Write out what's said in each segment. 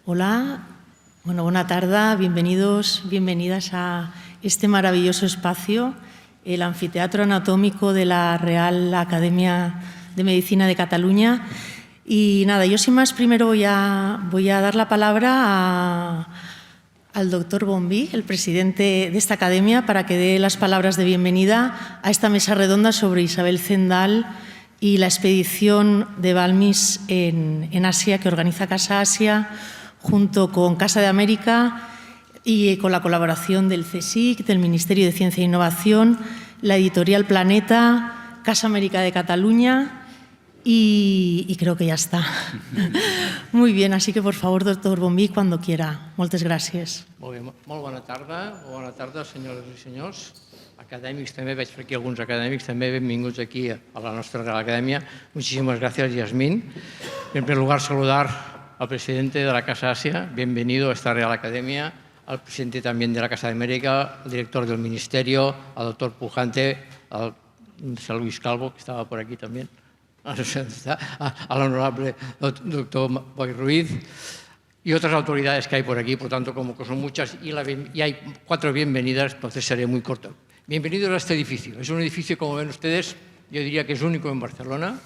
Hola, buena tarde, bienvenidos, bienvenidas a este maravilloso espacio, el Anfiteatro Anatómico de la Real Academia de Medicina de Cataluña. Y nada, yo sin más primero voy a dar la palabra al doctor Bombí, el presidente de esta academia, para que dé las palabras de bienvenida a esta mesa redonda sobre Isabel Zendal y la expedición de Balmis en Asia que organiza Casa Asia junto con Casa de América y con la colaboración del CSIC, del Ministerio de Ciencia e Innovación, la editorial Planeta, Casa América de Cataluña y creo que ya está. Muy bien, así que por favor, doctor Bombí, cuando quiera. Moltes gràcies. Molt bé, molt bona tarda, senyores i senyors. Acadèmics també, veig per aquí alguns acadèmics, també benvinguts aquí a la nostra Real Academia. Muchísimas gracias, Yasmín. En primer lugar, saludar al presidente de la Casa Asia, bienvenido a esta Real Academia, al presidente también de la Casa de América, al director del Ministerio, al doctor Pujante, al Luis Calvo, que estaba por aquí también, al honorable doctor Boi Ruiz y otras autoridades que hay por aquí, por tanto, como que son muchas y hay 4 bienvenidas, entonces seré muy corto. Bienvenidos a este edificio. Es un edificio, como ven ustedes, yo diría que es único en Barcelona.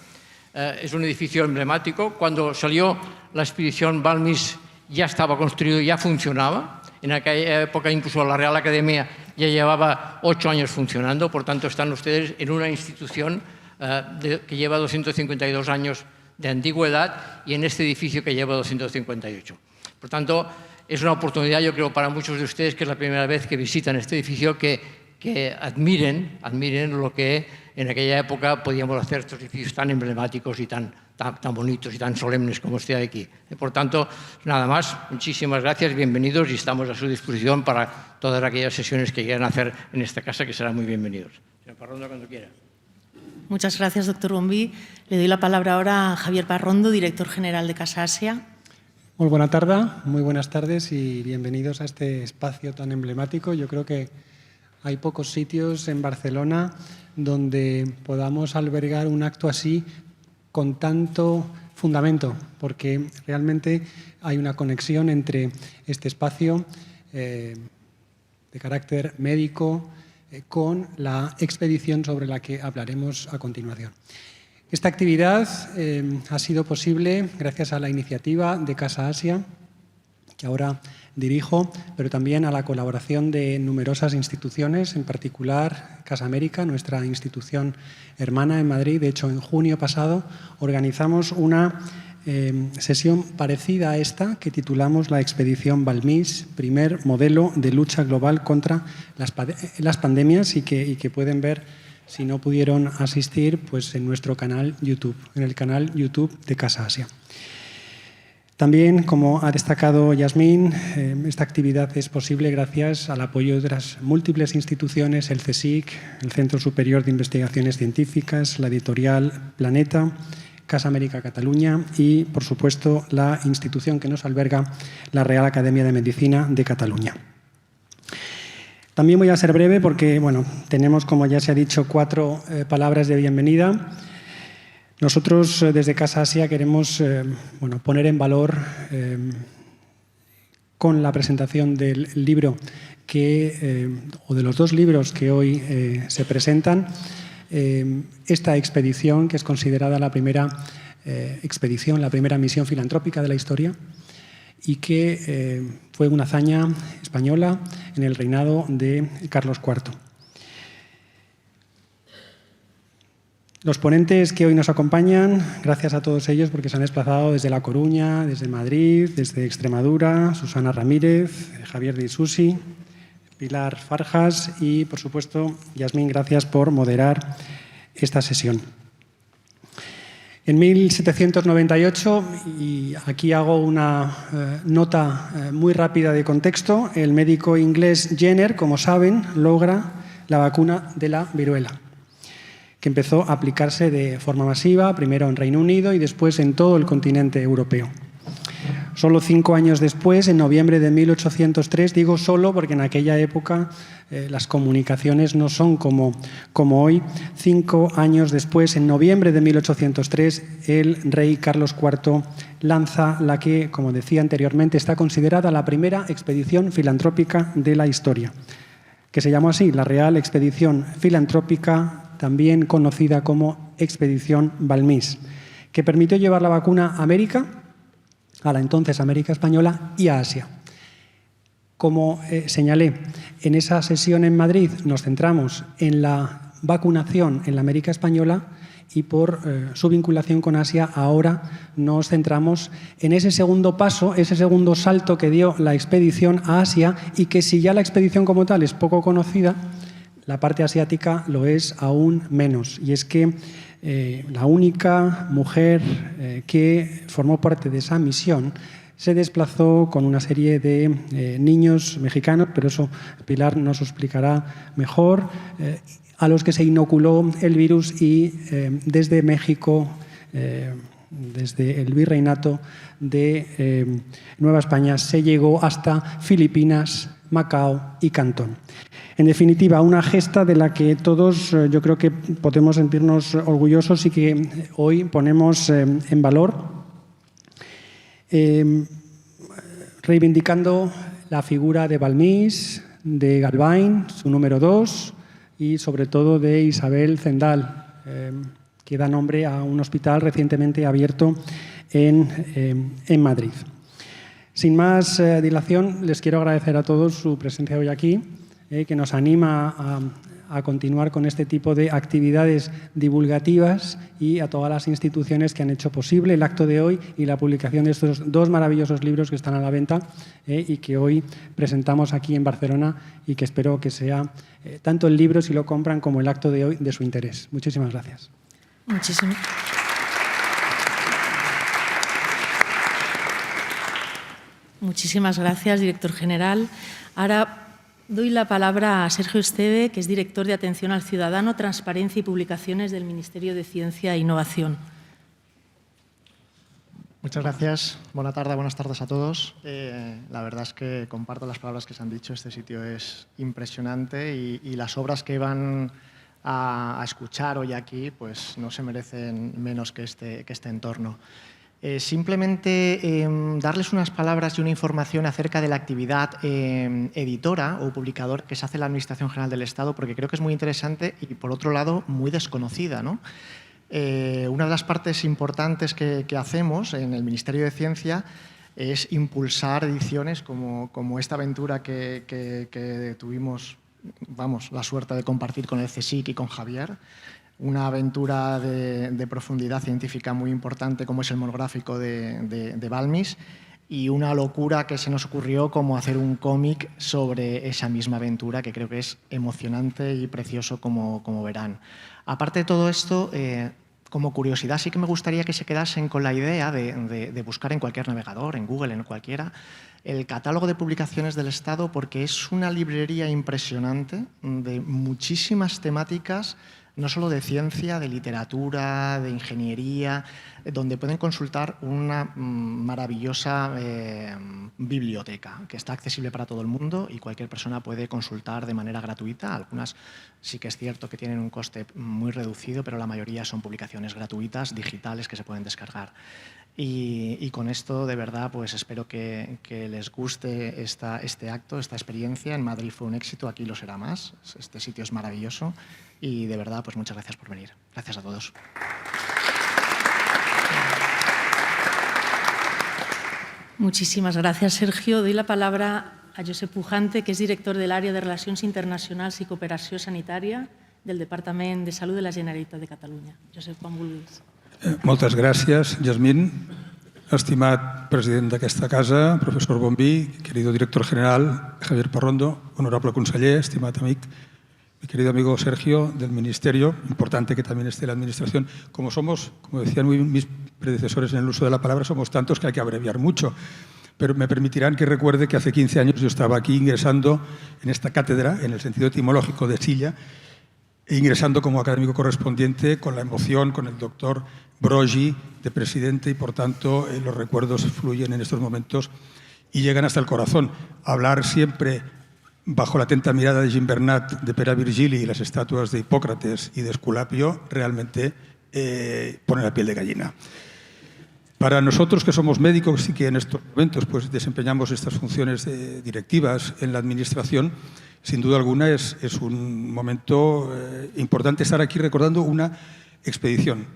Es un edificio emblemático. Cuando salió la expedición Balmis ya estaba construido, ya funcionaba. En aquella época incluso la Real Academia ya llevaba 8 años funcionando, por tanto están ustedes en una institución que lleva 252 años de antigüedad y en este edificio que lleva 258. Por tanto, es una oportunidad, yo creo, para muchos de ustedes, que es la primera vez que visitan este edificio, que admiren lo que en aquella época podíamos hacer estos edificios tan emblemáticos y tan bonitos y tan solemnes como este de aquí. Por tanto, nada más, muchísimas gracias, bienvenidos y estamos a su disposición para todas aquellas sesiones que quieran hacer en esta casa, que serán muy bienvenidos. Señor Parrondo, cuando quiera. Muchas gracias, doctor Bombí. Le doy la palabra ahora a Javier Parrondo, director general de Casa Asia. Muy buena tarde, muy buenas tardes y bienvenidos a este espacio tan emblemático. Yo creo que hay pocos sitios en Barcelona donde podamos albergar un acto así con tanto fundamento, porque realmente hay una conexión entre este espacio de carácter médico con la expedición sobre la que hablaremos a continuación. Esta actividad ha sido posible gracias a la iniciativa de Casa Asia, que ahora dirijo, pero también a la colaboración de numerosas instituciones, en particular Casa América, nuestra institución hermana en Madrid. De hecho, en junio pasado organizamos una sesión parecida a esta que titulamos la Expedición Balmis, primer modelo de lucha global contra las pandemias y que pueden ver, si no pudieron asistir, pues en nuestro canal YouTube, en el canal YouTube de Casa Asia. También, como ha destacado Yasmín, esta actividad es posible gracias al apoyo de las múltiples instituciones, el CSIC, el Centro Superior de Investigaciones Científicas, la editorial Planeta, Casa América Cataluña y, por supuesto, la institución que nos alberga, la Real Academia de Medicina de Cataluña. También voy a ser breve porque, bueno, tenemos, como ya se ha dicho, 4 palabras de bienvenida. Nosotros desde Casa Asia queremos poner en valor con la presentación del libro o de los 2 libros que hoy se presentan, esta expedición, que es considerada la primera expedición, la primera misión filantrópica de la historia y que fue una hazaña española en el reinado de Carlos IV. Los ponentes que hoy nos acompañan, gracias a todos ellos porque se han desplazado desde La Coruña, desde Madrid, desde Extremadura, Susana Ramírez, Javier de Isusi, Pilar Farjas y, por supuesto, Yasmín, gracias por moderar esta sesión. En 1798, y aquí hago una nota muy rápida de contexto, el médico inglés Jenner, como saben, logra la vacuna de la viruela, que empezó a aplicarse de forma masiva, primero en Reino Unido y después en todo el continente europeo. Solo 5 años después, en noviembre de 1803, digo solo porque en aquella época las comunicaciones no son como hoy. 5 años después, en noviembre de 1803, el rey Carlos IV lanza la que, como decía anteriormente, está considerada la primera expedición filantrópica de la historia, que se llamó así, la Real Expedición Filantrópica, también conocida como Expedición Balmis, que permitió llevar la vacuna a América, a la entonces América Española, y a Asia. Como señalé, en esa sesión en Madrid nos centramos en la vacunación en la América Española y por su vinculación con Asia ahora nos centramos en ese segundo paso, ese segundo salto que dio la expedición a Asia y que si ya la expedición como tal es poco conocida, la parte asiática lo es aún menos. Y es que la única mujer que formó parte de esa misión se desplazó con una serie de niños mexicanos, pero eso Pilar nos explicará mejor, a los que se inoculó el virus y desde México, desde el virreinato de Nueva España, se llegó hasta Filipinas, Macao y Cantón. En definitiva, una gesta de la que todos yo creo que podemos sentirnos orgullosos y que hoy ponemos en valor, reivindicando la figura de Balmis, de Galván, su número 2, y sobre todo de Isabel Zendal, que da nombre a un hospital recientemente abierto en Madrid. Sin más dilación, les quiero agradecer a todos su presencia hoy aquí, que nos anima a continuar con este tipo de actividades divulgativas, y a todas las instituciones que han hecho posible el acto de hoy y la publicación de estos 2 maravillosos libros que están a la venta y que hoy presentamos aquí en Barcelona, y que espero que sea tanto el libro, si lo compran, como el acto de hoy de su interés. Muchísimas gracias. Muchísimas gracias, director general. Ahora doy la palabra a Sergio Esteve, que es director de Atención al Ciudadano, Transparencia y Publicaciones del Ministerio de Ciencia e Innovación. Muchas gracias. Buenas tardes a todos. La verdad es que comparto las palabras que se han dicho. Este sitio es impresionante y las obras que van a escuchar hoy aquí pues no se merecen menos que este entorno. Simplemente darles unas palabras y una información acerca de la actividad editora o publicadora que se hace en la Administración General del Estado, porque creo que es muy interesante y, por otro lado, muy desconocida, ¿no? Una de las partes importantes que hacemos en el Ministerio de Ciencia es impulsar ediciones como esta aventura que tuvimos, la suerte de compartir con el CSIC y con Javier. Una aventura de profundidad científica muy importante como es el monográfico de Balmis, y una locura que se nos ocurrió como hacer un cómic sobre esa misma aventura, que creo que es emocionante y precioso como verán. Aparte de todo esto, como curiosidad, sí que me gustaría que se quedasen con la idea de buscar en cualquier navegador, en Google, en cualquiera, el catálogo de publicaciones del Estado, porque es una librería impresionante de muchísimas temáticas, no solo de ciencia, de literatura, de ingeniería, donde pueden consultar una maravillosa biblioteca que está accesible para todo el mundo y cualquier persona puede consultar de manera gratuita. Algunas sí que es cierto que tienen un coste muy reducido, pero la mayoría son publicaciones gratuitas, digitales, que se pueden descargar. Y con esto, de verdad, pues espero que les guste este acto, esta experiencia. En Madrid fue un éxito, aquí lo será más. Este sitio es maravilloso y, de verdad, pues muchas gracias por venir. Gracias a todos. Muchísimas gracias, Sergio. Doy la palabra a Josep Pujante, que és director de l'àrea de Relacions Internacionals i Cooperació Sanitària del Departament de Salut de la Generalitat de Catalunya. Josep, quan vulguis. Moltes gràcies, Yasmín. Estimat president d'aquesta casa, professor Bombí, querido director general Javier Parrondo, honorable conseller, estimat amic, mi querido amigo Sergio del Ministerio, importante que también esté la Administración. Como somos, como decían mis predecesores en el uso de la palabra, somos tantos que hay que abreviar mucho. Pero me permitirán que recuerde que hace 15 años yo estaba aquí ingresando en esta cátedra, en el sentido etimológico de silla, ingresando como académico correspondiente con la emoción, con el doctor Brogi de presidente, y por tanto los recuerdos fluyen en estos momentos y llegan hasta el corazón. Hablar siempre bajo la atenta mirada de Gimbernat, de Pere Virgili y las estatuas de Hipócrates y de Esculapio realmente pone la piel de gallina. Para nosotros que somos médicos y que en estos momentos pues, desempeñamos estas funciones directivas en la administración, sin duda alguna es un momento importante estar aquí recordando una expedición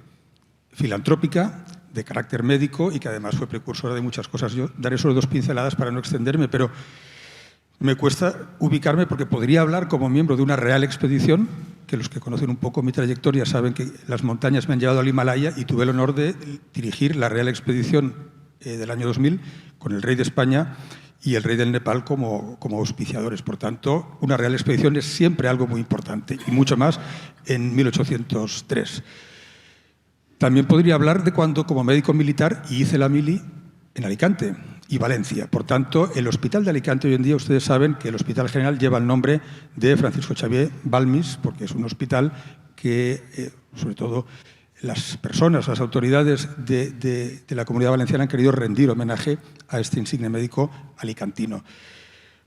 filantrópica de carácter médico y que además fue precursora de muchas cosas. Yo daré solo 2 pinceladas para no extenderme, pero me cuesta ubicarme porque podría hablar como miembro de una real expedición, que los que conocen un poco mi trayectoria saben que las montañas me han llevado al Himalaya y tuve el honor de dirigir la real expedición del año 2000 con el rey de España y el rey del Nepal como auspiciadores. Por tanto, una real expedición es siempre algo muy importante y mucho más en 1803. También podría hablar de cuando, como médico militar, hice la mili en Alicante y Valencia. Por tanto, el Hospital de Alicante hoy en día, ustedes saben que el Hospital General lleva el nombre de Francisco Xavier Balmis, porque es un hospital que, sobre todo, las personas, las autoridades de la Comunidad Valenciana han querido rendir homenaje a este insigne médico alicantino.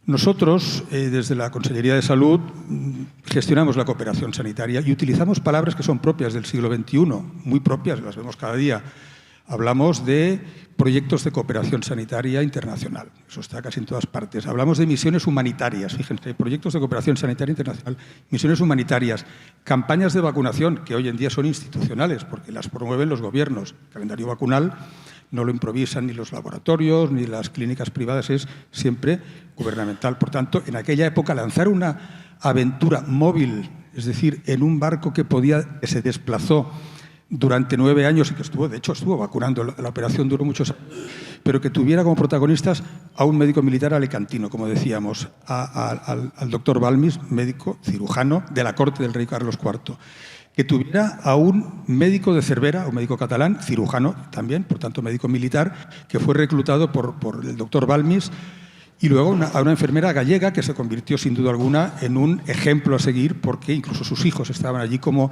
Nosotros, desde la Consellería de Salud, gestionamos la cooperación sanitaria y utilizamos palabras que son propias del siglo XXI, muy propias, las vemos cada día. Hablamos de proyectos de cooperación sanitaria internacional, eso está casi en todas partes. Hablamos de misiones humanitarias, fíjense, proyectos de cooperación sanitaria internacional, misiones humanitarias, campañas de vacunación, que hoy en día son institucionales, porque las promueven los gobiernos. El calendario vacunal no lo improvisan ni los laboratorios, ni las clínicas privadas, es siempre gubernamental. Por tanto, en aquella época lanzar una aventura móvil, es decir, en un barco que se desplazó durante 9 años y que de hecho estuvo vacunando, la operación duró muchos años, pero que tuviera como protagonistas a un médico militar alicantino, como decíamos, al doctor Balmis, médico cirujano de la corte del rey Carlos IV, que tuviera a un médico de Cervera, un médico catalán, cirujano también, por tanto médico militar, que fue reclutado por el doctor Balmis, y luego a una enfermera gallega que se convirtió sin duda alguna en un ejemplo a seguir, porque incluso sus hijos estaban allí como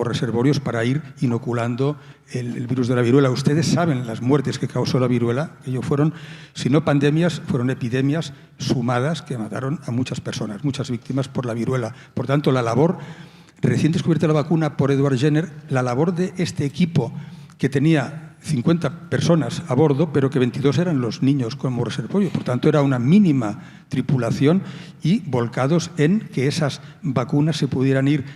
reservorios para ir inoculando el virus de la viruela. Ustedes saben las muertes que causó la viruela, que fueron, si no pandemias, fueron epidemias sumadas que mataron a muchas personas, muchas víctimas por la viruela. Por tanto, la labor, recién descubierta la vacuna por Edward Jenner, la labor de este equipo que tenía 50 personas a bordo, pero que 22 eran los niños como reservorio. Por tanto, era una mínima tripulación y volcados en que esas vacunas se pudieran ir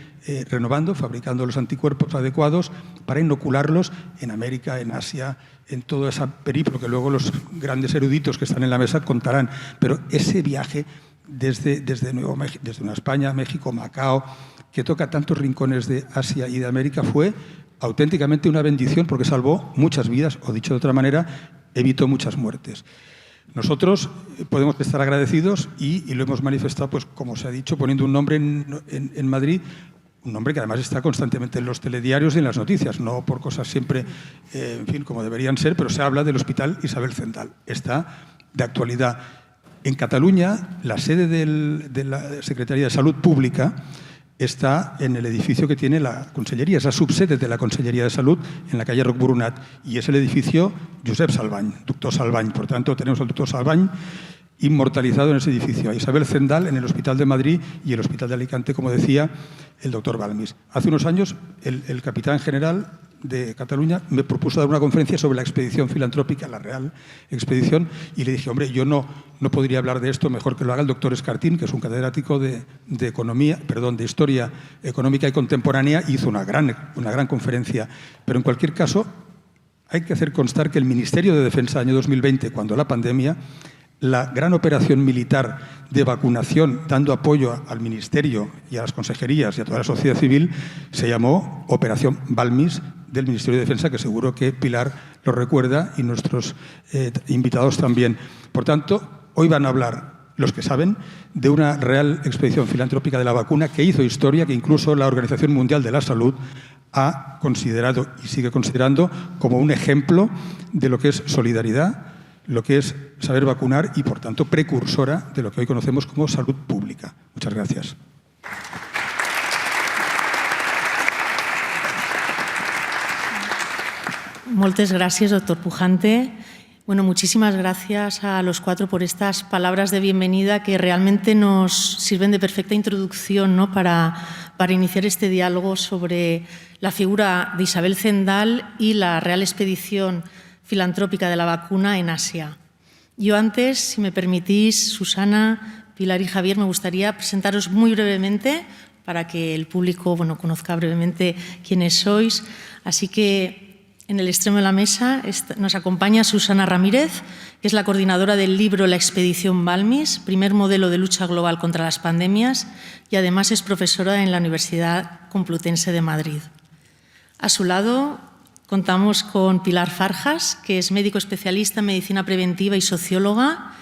renovando, fabricando los anticuerpos adecuados para inocularlos en América, en Asia, en todo ese periplo que luego los grandes eruditos que están en la mesa contarán. Pero ese viaje desde Nueva España, México, Macao, que toca tantos rincones de Asia y de América, fue auténticamente una bendición porque salvó muchas vidas, o dicho de otra manera, evitó muchas muertes. Nosotros podemos estar agradecidos y lo hemos manifestado, pues como se ha dicho, poniendo un nombre en Madrid, un nombre que además está constantemente en los telediarios y en las noticias, no por cosas siempre, en fin, como deberían ser, pero se habla del Hospital Isabel Zendal. Está de actualidad. En Cataluña, la sede de la Secretaría de Salud Pública está en el edificio que tiene la Consellería, es la subsede de la Consellería de Salud en la calle Roc Boronat, y es el edificio Josep Salvany, doctor Salvany. Por tanto, tenemos al doctor Salvany inmortalizado en ese edificio, a Isabel Zendal en el Hospital de Madrid y el Hospital de Alicante, como decía el doctor Balmis. Hace unos años, el capitán general de Cataluña me propuso dar una conferencia sobre la expedición filantrópica, la Real Expedición, y le dije, hombre, yo no podría hablar de esto, mejor que lo haga el doctor Escartín, que es un catedrático de Historia Económica y Contemporánea, y hizo una gran conferencia. Pero en cualquier caso, hay que hacer constar que el Ministerio de Defensa, año 2020, cuando la pandemia, la gran operación militar de vacunación, dando apoyo al Ministerio y a las consejerías y a toda la sociedad civil, se llamó Operación Balmis del Ministerio de Defensa, que seguro que Pilar lo recuerda y nuestros invitados también. Por tanto, hoy van a hablar los que saben de una real expedición filantrópica de la vacuna que hizo historia, que incluso la Organización Mundial de la Salud ha considerado y sigue considerando como un ejemplo de lo que es solidaridad, lo que es saber vacunar y, por tanto, precursora de lo que hoy conocemos como salud pública. Muchas gracias. Moltes gràcies, doctor Pujante. Bueno, muchísimas gracias a los cuatro por estas palabras de bienvenida que realmente nos sirven de perfecta introducción, ¿no?, para iniciar este diálogo sobre la figura de Isabel Zendal y la Real Expedición Filantrópica de la Vacuna en Asia. Yo antes, si me permitís, Susana, Pilar y Javier, me gustaría presentaros muy brevemente para que el público, bueno, conozca brevemente quiénes sois. Así que en el extremo de la mesa nos acompaña Susana Ramírez, que es la coordinadora del libro La Expedición Balmis, primer modelo de lucha global contra las pandemias, y además es profesora en la Universidad Complutense de Madrid. A su lado contamos con Pilar Farjas, que es médico especialista en medicina preventiva y socióloga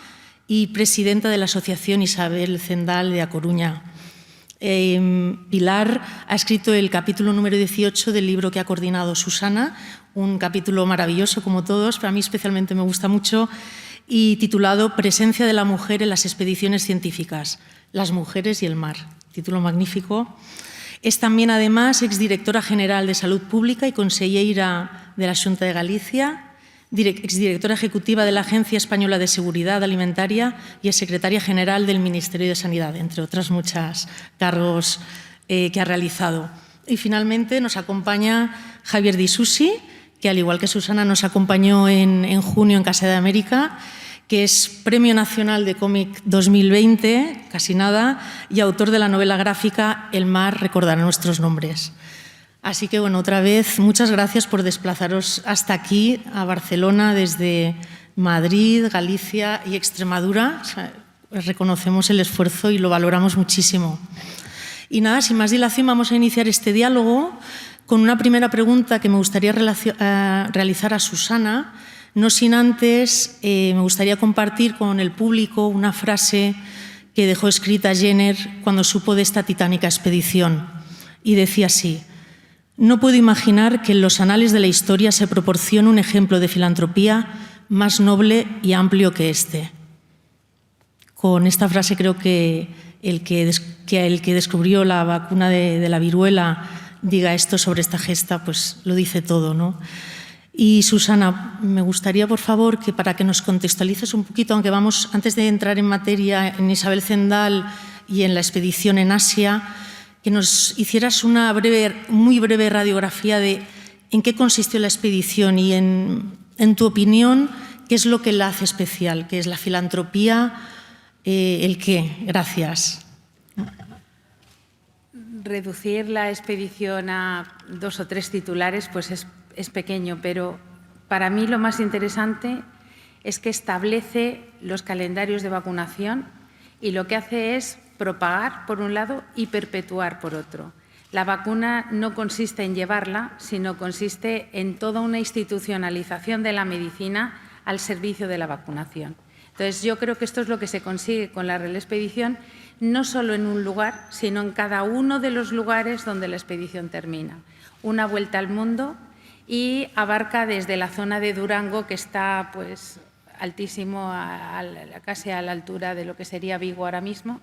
y presidenta de la Asociación Isabel Zendal de A Coruña. Pilar ha escrito el capítulo número 18 del libro que ha coordinado Susana, un capítulo maravilloso como todos, pero a mí especialmente me gusta mucho, y titulado Presencia de la mujer en las expediciones científicas, las mujeres y el mar. Título magnífico. Es también, además, exdirectora general de Salud Pública y consellera de la Xunta de Galicia, exdirectora ejecutiva de la Agencia Española de Seguridad Alimentaria y es secretaria general del Ministerio de Sanidad, entre otros muchos cargos que ha realizado. Y finalmente nos acompaña Javier Di Susi, que al igual que Susana nos acompañó en junio en Casa de América, que es Premio Nacional de Cómic 2020, casi nada, y autor de la novela gráfica El mar recordará nuestros nombres. Así que, bueno, otra vez, muchas gracias por desplazaros hasta aquí, a Barcelona, desde Madrid, Galicia y Extremadura. O sea, reconocemos el esfuerzo y lo valoramos muchísimo. Y nada, sin más dilación, vamos a iniciar este diálogo con una primera pregunta que me gustaría realizar a Susana. No sin antes, me gustaría compartir con el público una frase que dejó escrita Jenner cuando supo de esta titánica expedición. Y decía así: no puedo imaginar que en los anales de la historia se proporcione un ejemplo de filantropía más noble y amplio que este. Con esta frase creo que el que descubrió la vacuna de la viruela diga esto sobre esta gesta, pues lo dice todo, ¿no? Y Susana, me gustaría, por favor, que para que nos contextualices un poquito, aunque vamos, antes de entrar en materia en Isabel Zendal y en la expedición en Asia, que nos hicieras una muy breve radiografía de en qué consistió la expedición y, en tu opinión, qué es lo que la hace especial, qué es la filantropía, el qué. Gracias. Reducir la expedición a 2 o 3 titulares pues es pequeño, pero para mí lo más interesante es que establece los calendarios de vacunación y lo que hace es propagar por un lado y perpetuar por otro. La vacuna no consiste en llevarla, sino consiste en toda una institucionalización de la medicina al servicio de la vacunación. Entonces, yo creo que esto es lo que se consigue con la Real Expedición, no solo en un lugar, sino en cada uno de los lugares donde la expedición termina. Una vuelta al mundo y abarca desde la zona de Durango, que está pues altísimo, casi a la altura de lo que sería Vigo ahora mismo,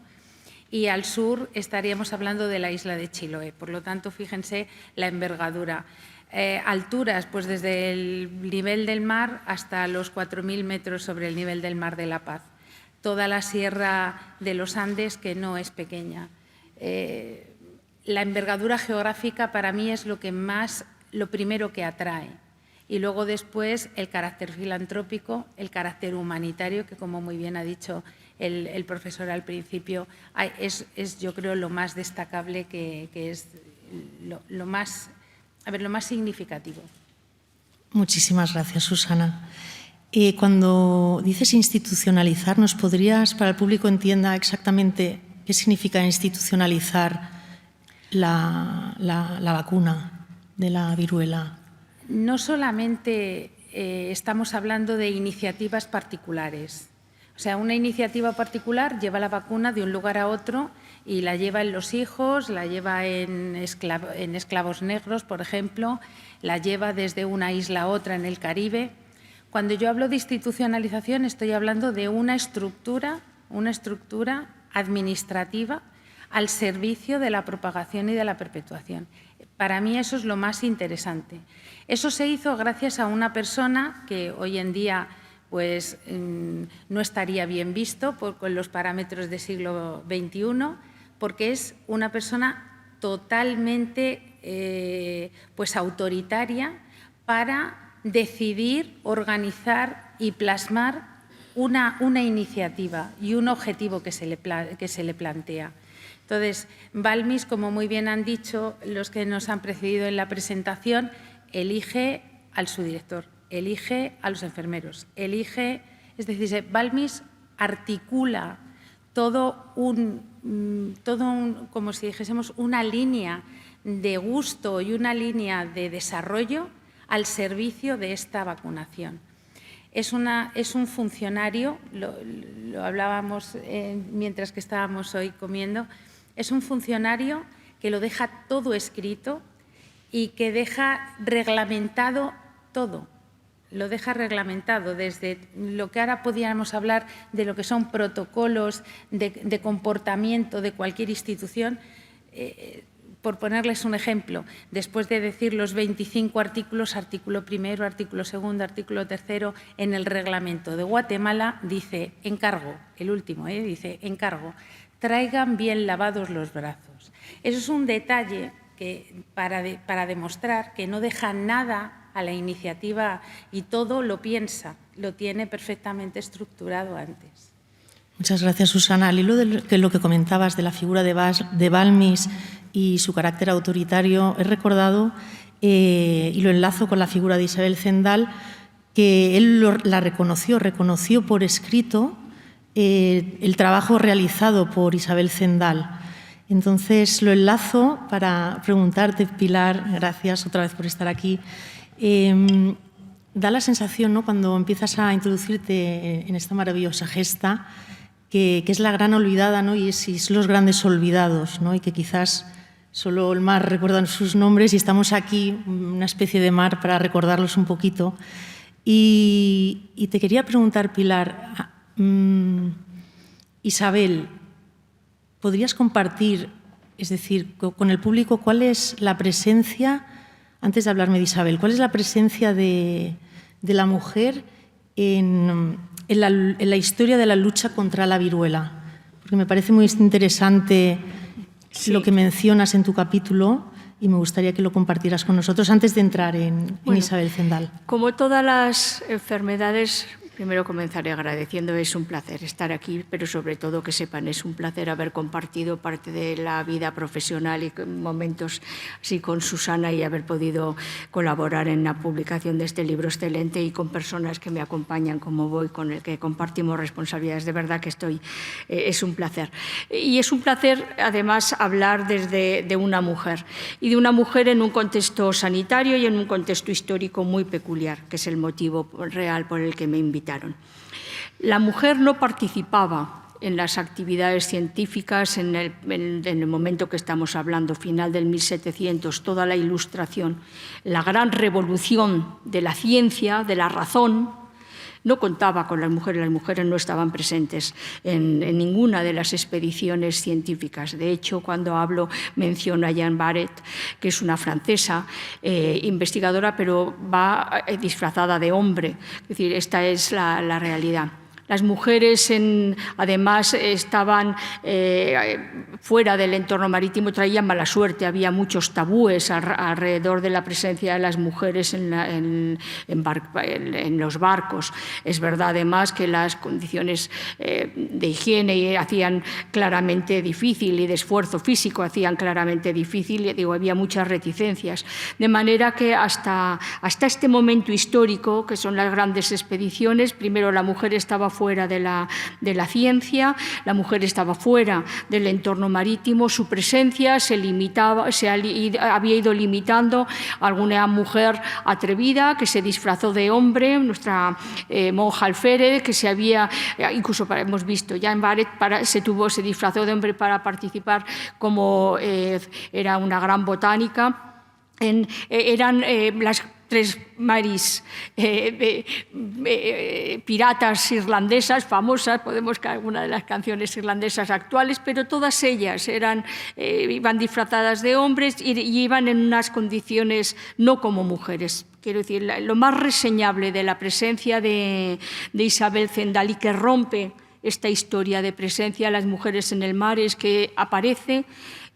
y al sur estaríamos hablando de la isla de Chiloé. Por lo tanto, fíjense la envergadura. Alturas, pues desde el nivel del mar hasta los 4.000 metros sobre el nivel del mar de La Paz. Toda la sierra de los Andes, que no es pequeña. La envergadura geográfica para mí es lo primero que atrae. Y luego después el carácter filantrópico, el carácter humanitario, que como muy bien ha dicho el profesor al principio, es yo creo lo más destacable, que es lo más significativo. Muchísimas gracias, Susana. Cuando dices institucionalizar, ¿nos podrías, para el público entienda exactamente qué significa institucionalizar la vacuna de la viruela? No solamente estamos hablando de iniciativas particulares. O sea, una iniciativa particular lleva la vacuna de un lugar a otro y la lleva en los hijos, la lleva en esclavos negros, por ejemplo, la lleva desde una isla a otra en el Caribe. Cuando yo hablo de institucionalización, estoy hablando de una estructura administrativa al servicio de la propagación y de la perpetuación. Para mí eso es lo más interesante. Eso se hizo gracias a una persona que hoy en día pues, no estaría bien visto con los parámetros del siglo XXI, porque es una persona totalmente pues, autoritaria para decidir, organizar y plasmar una iniciativa y un objetivo que se le plantea. Entonces, Balmis, como muy bien han dicho los que nos han precedido en la presentación, elige al subdirector, elige a los enfermeros, elige, es decir, Balmis articula todo como si dijésemos, una línea de gusto y una línea de desarrollo al servicio de esta vacunación. Es un funcionario, lo hablábamos mientras que estábamos hoy comiendo, es un funcionario que lo deja todo escrito y que deja reglamentado todo. Lo deja reglamentado desde lo que ahora podríamos hablar de lo que son protocolos de comportamiento de cualquier institución. Por ponerles un ejemplo, después de decir los 25 artículos, artículo primero, artículo segundo, artículo tercero, en el reglamento de Guatemala dice, encargo, el último, dice, encargo, traigan bien lavados los brazos. Eso es un detalle que, para demostrar que no deja nada a la iniciativa y todo lo piensa, lo tiene perfectamente estructurado antes. Muchas gracias, Susana. Al hilo de lo que comentabas de la figura de Balmis y su carácter autoritario, he recordado, y lo enlazo con la figura de Isabel Zendal, que él la reconoció por escrito el trabajo realizado por Isabel Zendal. Entonces, lo enlazo para preguntarte, Pilar, gracias otra vez por estar aquí. Da la sensación, ¿no?, cuando empiezas a introducirte en esta maravillosa gesta, que es la gran olvidada, ¿no?, y es los grandes olvidados, ¿no?, y que quizás solo el mar recuerda sus nombres y estamos aquí, una especie de mar, para recordarlos un poquito. Y te quería preguntar, Pilar, Isabel, ¿podrías compartir, es decir, con el público, cuál es la presencia, antes de hablarme de Isabel, cuál es la presencia de la mujer en la historia de la lucha contra la viruela? Porque me parece muy interesante lo que mencionas en tu capítulo y me gustaría que lo compartieras con nosotros antes de entrar en Isabel Zendal. Como todas las enfermedades, primero comenzaré agradeciendo, es un placer estar aquí, pero sobre todo que sepan, es un placer haber compartido parte de la vida profesional y momentos así con Susana y haber podido colaborar en la publicación de este libro excelente y con personas que me acompañan como voy, con el que compartimos responsabilidades. De verdad que es un placer. Y es un placer además hablar de una mujer y de una mujer en un contexto sanitario y en un contexto histórico muy peculiar, que es el motivo real por el que me invitaron. La mujer no participaba en las actividades científicas en el momento que estamos hablando, final del 1700, toda la Ilustración, la gran revolución de la ciencia, de la razón, no contaba con las mujeres no estaban presentes en ninguna de las expediciones científicas. De hecho, cuando hablo, menciono a Jeanne Barret, que es una francesa investigadora, pero va disfrazada de hombre. Es decir, esta es la realidad. Las mujeres, además, estaban fuera del entorno marítimo, traían mala suerte, había muchos tabúes alrededor de la presencia de las mujeres en los barcos. Es verdad, además, que las condiciones de higiene hacían claramente difícil y de esfuerzo físico hacían claramente difícil, había muchas reticencias. De manera que hasta este momento histórico, que son las grandes expediciones, primero la mujer estaba fuera de la ciencia, la mujer estaba fuera del entorno marítimo, su presencia había ido limitando a alguna mujer atrevida que se disfrazó de hombre, nuestra monja Alférez, que se había, incluso hemos visto ya en Barret, se disfrazó de hombre para participar como era una gran botánica. Eran las tres Marys, piratas irlandesas famosas, podemos que alguna de las canciones irlandesas actuales, pero todas ellas iban disfrazadas de hombres y iban en unas condiciones no como mujeres. Quiero decir, lo más reseñable de la presencia de Isabel Zendal y que rompe esta historia de presencia de las mujeres en el mar es que aparece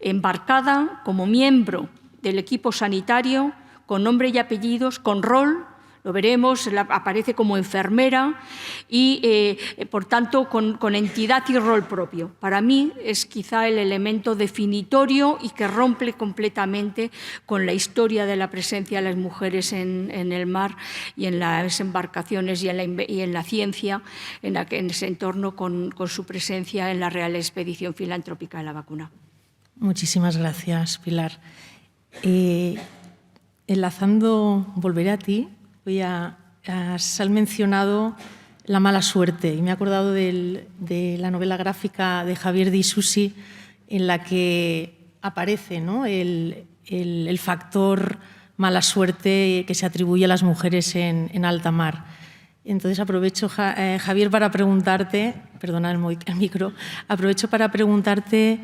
embarcada como miembro del equipo sanitario, con nombre y apellidos, con rol, lo veremos, aparece como enfermera y, por tanto, con entidad y rol propio. Para mí es quizá el elemento definitorio y que rompe completamente con la historia de la presencia de las mujeres en el mar y en las embarcaciones y en la ciencia, en ese entorno con su presencia en la Real Expedición Filantrópica de la Vacuna. Muchísimas gracias, Pilar. Enlazando, volveré a ti. Has mencionado la mala suerte y me he acordado de la novela gráfica de Javier Di Susi en la que aparece, ¿no?, el factor mala suerte que se atribuye a las mujeres en alta mar. Entonces aprovecho, Javier, para preguntarte, perdona el micro, aprovecho para preguntarte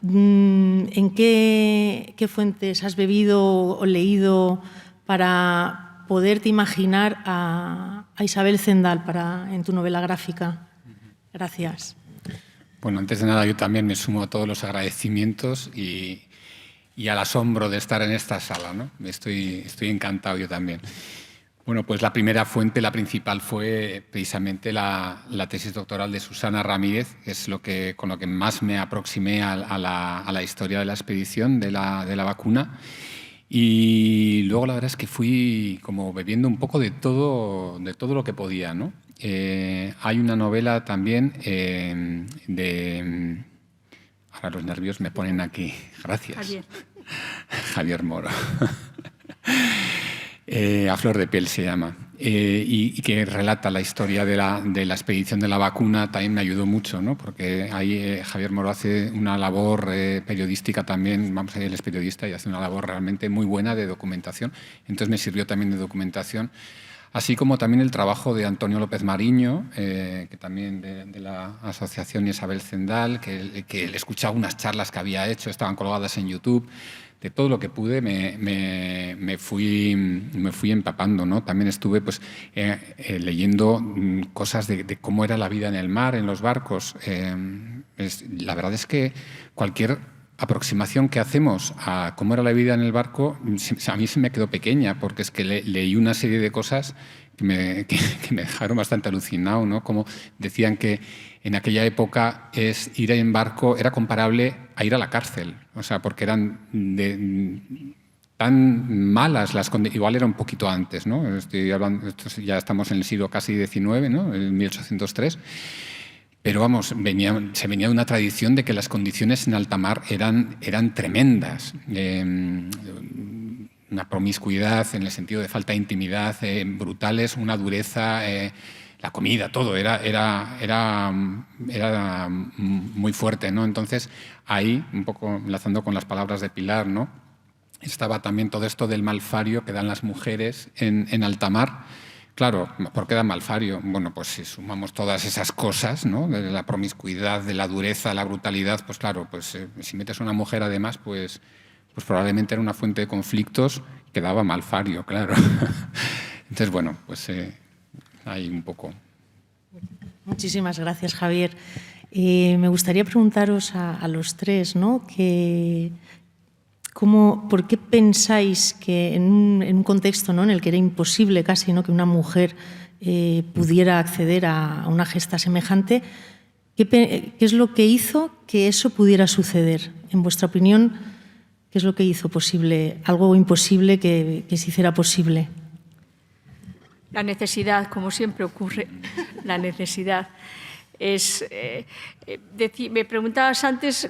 en qué fuentes has bebido o leído para poderte imaginar a Isabel Zendal en tu novela gráfica. Gracias. Bueno, antes de nada yo también me sumo a todos los agradecimientos y al asombro de estar en esta sala, ¿no? Estoy encantado yo también. Bueno, pues la primera fuente, la principal, fue precisamente la tesis doctoral de Susana Ramírez, que es con lo que más me aproximé a la historia de la expedición de la vacuna. Y luego la verdad es que fui como bebiendo un poco de todo lo que podía, ¿no? Hay una novela también ahora los nervios me ponen aquí. Gracias. Javier Moro. A flor de piel se llama. Y que relata la historia de la expedición de la vacuna. También me ayudó mucho, ¿no? Porque ahí Javier Moro hace una labor periodística también, vamos a decir, él es periodista y hace una labor realmente muy buena de documentación. Entonces me sirvió también de documentación. Así como también el trabajo de Antonio López Mariño, que también de la Asociación Isabel Zendal, que le escuchaba unas charlas que había hecho, estaban colgadas en YouTube. De todo lo que pude me fui empapando, ¿no? También estuve pues, leyendo cosas de cómo era la vida en el mar, en los barcos. La verdad es que cualquier aproximación que hacemos a cómo era la vida en el barco, a mí se me quedó pequeña, porque es que leí una serie de cosas que me dejaron bastante alucinado, ¿no? Como decían que en aquella época ir en barco era comparable a ir a la cárcel, o sea, porque eran tan malas las condiciones, igual era un poquito antes, ¿no? Estoy hablando, ya estamos en el siglo casi XIX, ¿no? En 1803. Pero vamos, se venía de una tradición de que las condiciones en alta mar eran tremendas. Una promiscuidad en el sentido de falta de intimidad, brutales, una dureza, la comida, todo, era muy fuerte, ¿no? Entonces, ahí, un poco enlazando con las palabras de Pilar, ¿no? Estaba también todo esto del malfario que dan las mujeres en alta mar. Claro, ¿por qué da malfario? Bueno, pues si sumamos todas esas cosas, ¿no? De la promiscuidad, de la dureza, la brutalidad, pues claro, pues si metes a una mujer además, pues probablemente era una fuente de conflictos que daba malfario, claro. Entonces, bueno, pues ahí un poco. Muchísimas gracias, Javier. Me gustaría preguntaros a los tres, ¿no? ¿Por qué pensáis que en un contexto, ¿no?, en el que era imposible casi, ¿no?, que una mujer pudiera acceder a una gesta semejante, ¿qué es lo que hizo que eso pudiera suceder? En vuestra opinión, ¿qué es lo que hizo posible, algo imposible que se hiciera posible? La necesidad, como siempre ocurre, la necesidad. Me preguntabas antes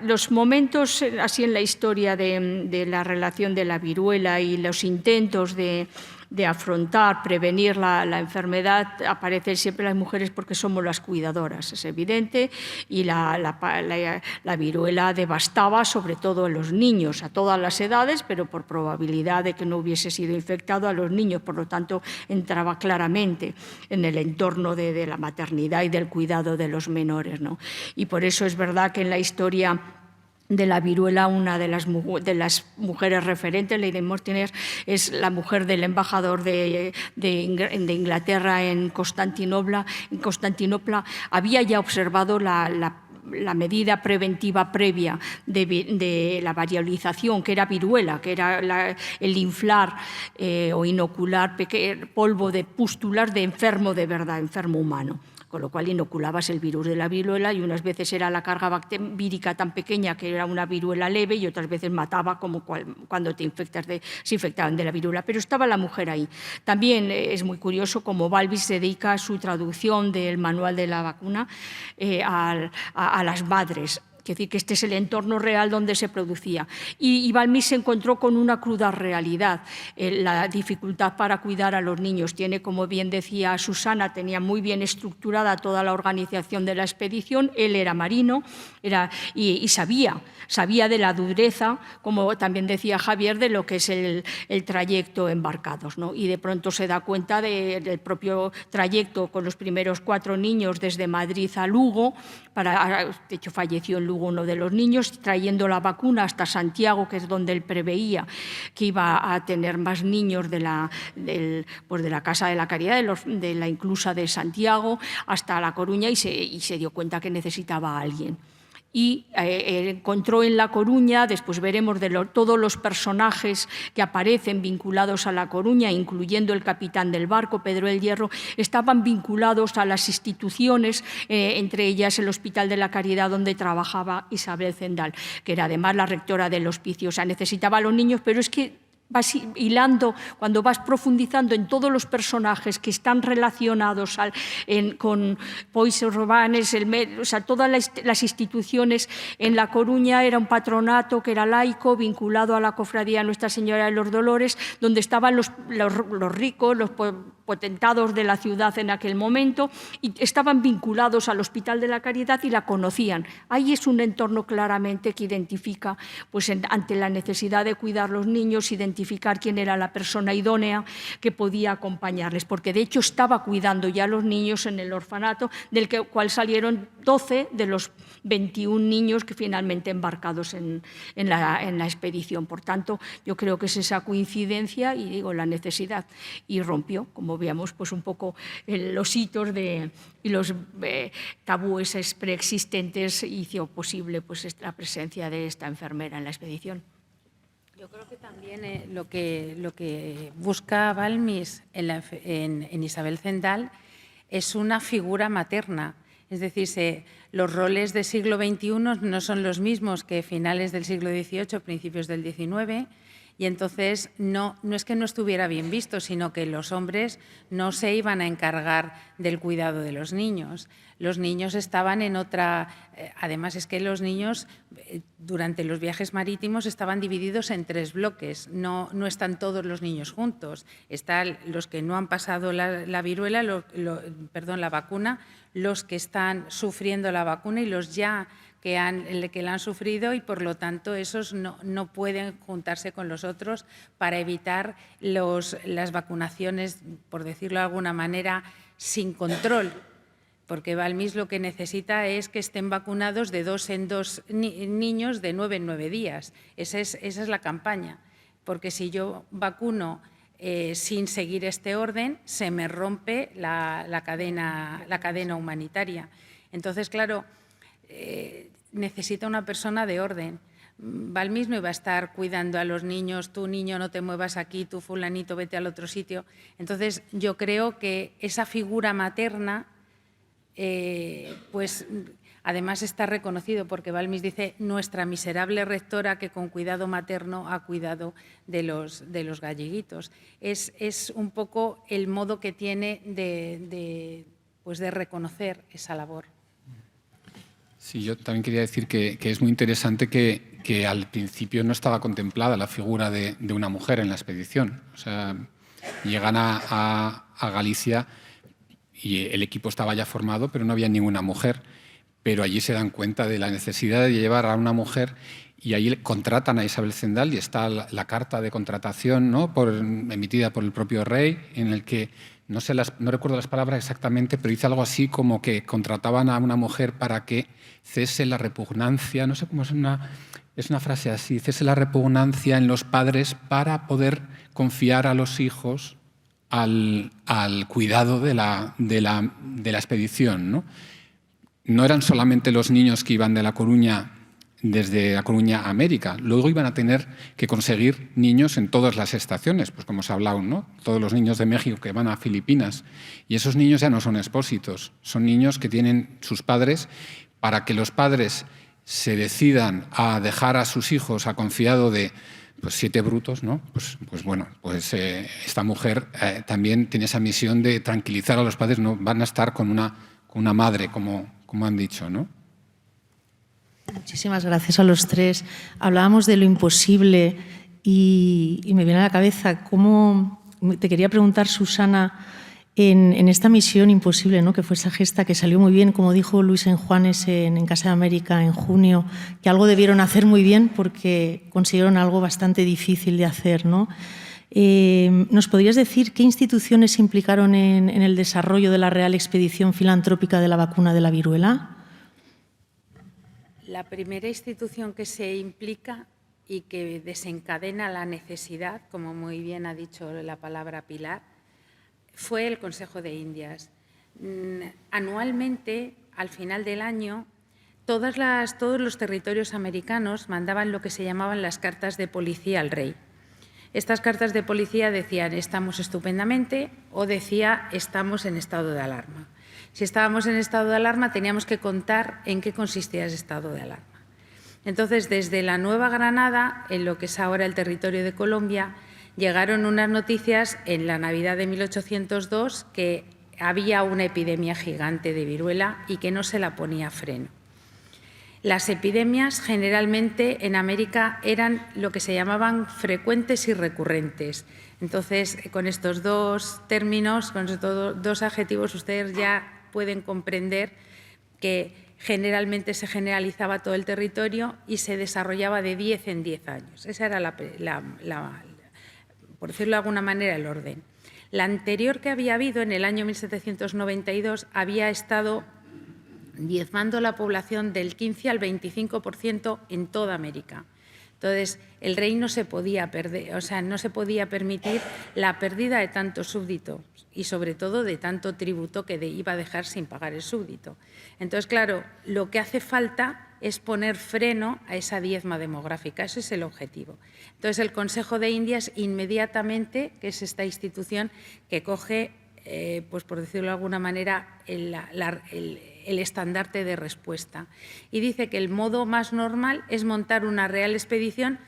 los momentos así en la historia de la relación de la viruela y los intentos de de afrontar, prevenir la enfermedad, aparecen siempre las mujeres porque somos las cuidadoras, es evidente, y la viruela devastaba sobre todo a los niños, a todas las edades, pero por probabilidad de que no hubiese sido infectado a los niños, por lo tanto entraba claramente en el entorno de la maternidad y del cuidado de los menores, ¿no? Y por eso es verdad que en la historia de la viruela, una de las mujeres referentes, Lady Mortimer, es la mujer del embajador de Inglaterra en Constantinopla. Había ya observado la medida preventiva previa de la variolización, que era viruela, que era el inflar o inocular polvo de pústulas de enfermo de verdad, enfermo humano. Con lo cual inoculabas el virus de la viruela y unas veces era la carga vírica tan pequeña que era una viruela leve y otras veces mataba, como cuando se infectaban de la viruela. Pero estaba la mujer ahí. También es muy curioso cómo Balbis dedica su traducción del manual de la vacuna a las madres. Es decir, que este es el entorno real donde se producía. Y Balmis se encontró con una cruda realidad, la dificultad para cuidar a los niños. Tiene, como bien decía Susana, tenía muy bien estructurada toda la organización de la expedición. Él era marino y sabía de la dureza, como también decía Javier, de lo que es el trayecto embarcados, ¿no? Y de pronto se da cuenta del propio trayecto con los primeros 4 niños desde Madrid a Lugo. De hecho, falleció en Lugo uno de los niños, trayendo la vacuna hasta Santiago, que es donde él preveía que iba a tener más niños de la Casa de la Caridad, de la Inclusa de Santiago, hasta La Coruña, y se dio cuenta que necesitaba a alguien. Y encontró en La Coruña, después veremos todos los personajes que aparecen vinculados a La Coruña, incluyendo el capitán del barco, Pedro el Hierro, estaban vinculados a las instituciones, entre ellas el Hospital de la Caridad, donde trabajaba Isabel Zendal, que era además la rectora del hospicio. O sea, necesitaba a los niños, pero es que vas hilando, cuando vas profundizando en todos los personajes que están relacionados con Pois Robanes, o sea, todas las instituciones. En La Coruña era un patronato que era laico, vinculado a la cofradía Nuestra Señora de los Dolores, donde estaban los ricos, los potentados de la ciudad en aquel momento, y estaban vinculados al Hospital de la Caridad y la conocían. Ahí es un entorno claramente que identifica, pues, ante la necesidad de cuidar a los niños, identificar quién era la persona idónea que podía acompañarles, porque de hecho estaba cuidando ya a los niños en el orfanato, del cual salieron 12 de los 21 niños que finalmente embarcados en la expedición. Por tanto, yo creo que es esa coincidencia y la necesidad, y rompió, como veíamos, pues un poco los hitos y los tabúes preexistentes, hizo posible, pues, la presencia de esta enfermera en la expedición. Yo creo que también lo que busca Balmis en Isabel Zendal es una figura materna. Es decir, los roles del siglo XXI no son los mismos que finales del siglo XVIII, principios del XIX, y entonces no es que no estuviera bien visto, sino que los hombres no se iban a encargar del cuidado de los niños. Los niños estaban en otra... Además, es que los niños durante los viajes marítimos estaban divididos en 3 bloques. No están todos los niños juntos. Están los que no han pasado la viruela, la vacuna, los que están sufriendo la vacuna y los ya que la han sufrido, y por lo tanto esos no pueden juntarse con los otros para evitar las vacunaciones, por decirlo de alguna manera, sin control. Porque Balmis lo que necesita es que estén vacunados de 2 en 2 niños de 9 en 9 días. Esa es la campaña. Porque si yo vacuno sin seguir este orden, se me rompe la cadena humanitaria. Entonces, claro, necesita una persona de orden. Balmis no iba a estar cuidando a los niños, tú niño no te muevas aquí, tú fulanito vete al otro sitio. Entonces, yo creo que esa figura materna, pues además está reconocido, porque Balmis dice: nuestra miserable rectora que con cuidado materno ha cuidado de los galleguitos. Es un poco el modo que tiene de reconocer esa labor. Sí, yo también quería decir que es muy interesante que al principio no estaba contemplada la figura de una mujer en la expedición. O sea, Llegan a Galicia y el equipo estaba ya formado, pero no había ninguna mujer. Pero allí se dan cuenta de la necesidad de llevar a una mujer y ahí contratan a Isabel Zendal y está la carta de contratación, ¿no? Emitida por el propio rey, en el que, no recuerdo las palabras exactamente, pero dice algo así como que contrataban a una mujer para que cese la repugnancia, no sé cómo es una frase así, cese la repugnancia en los padres para poder confiar a los hijos al cuidado de la expedición, ¿no? No eran solamente los niños que iban de La Coruña, desde La Coruña a América. Luego iban a tener que conseguir niños en todas las estaciones, pues como se ha hablado, ¿no? Todos los niños de México que van a Filipinas. Y esos niños ya no son expósitos, son niños que tienen sus padres. Para que los padres se decidan a dejar a sus hijos a confiado de 7 brutos, ¿no? Pues esta mujer también tiene esa misión de tranquilizar a los padres, no van a estar con una madre, como han dicho, ¿no? Muchísimas gracias a los tres. Hablábamos de lo imposible y me viene a la cabeza cómo... Te quería preguntar, Susana, en esta misión imposible, ¿no? Que fue esa gesta que salió muy bien, como dijo Luis Enjuanes en Casa de América en junio, que algo debieron hacer muy bien porque consiguieron algo bastante difícil de hacer, ¿no? ¿Nos podrías decir qué instituciones se implicaron en el desarrollo de la Real Expedición Filantrópica de la vacuna de la viruela? La primera institución que se implica y que desencadena la necesidad, como muy bien ha dicho la palabra Pilar, fue el Consejo de Indias. Anualmente, al final del año, todos los territorios americanos mandaban lo que se llamaban las cartas de policía al rey. Estas cartas de policía decían «estamos estupendamente» o decía «estamos en estado de alarma». Si estábamos en estado de alarma, teníamos que contar en qué consistía ese estado de alarma. Entonces, desde la Nueva Granada, en lo que es ahora el territorio de Colombia, llegaron unas noticias en la Navidad de 1802 que había una epidemia gigante de viruela y que no se la ponía freno. Las epidemias generalmente en América eran lo que se llamaban frecuentes y recurrentes. Entonces, con estos dos términos, con estos dos adjetivos, ustedes ya pueden comprender que generalmente se generalizaba todo el territorio y se desarrollaba de 10 en 10 años. Esa era, por decirlo de alguna manera, el orden. La anterior que había habido, en el año 1792, había estado diezmando la población del 15 al 25% en toda América. Entonces, el rey no se podía perder, no se podía permitir la pérdida de tantos súbditos y, sobre todo, de tanto tributo que iba a dejar sin pagar el súbdito. Entonces, claro, lo que hace falta es poner freno a esa diezma demográfica. Ese es el objetivo. Entonces, el Consejo de Indias inmediatamente, que es esta institución que coge, pues por decirlo de alguna manera, el estandarte de respuesta. Y dice que el modo más normal es montar una real expedición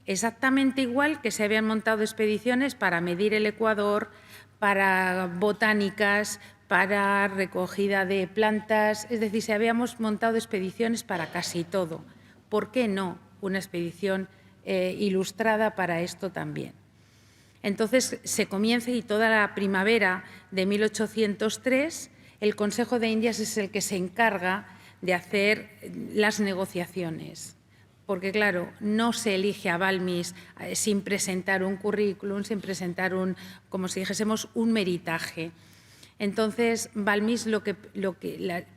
exactamente igual que se habían montado expediciones para medir el Ecuador, para botánicas, para recogida de plantas. Es decir, se habíamos montado expediciones para casi todo. ¿Por qué no una expedición ilustrada para esto también? Entonces se comienza y toda la primavera de 1803 el Consejo de Indias es el que se encarga de hacer las negociaciones, porque, claro, no se elige a Balmis sin presentar un currículum, sin presentar como si dijésemos, un meritaje. Entonces, Balmis,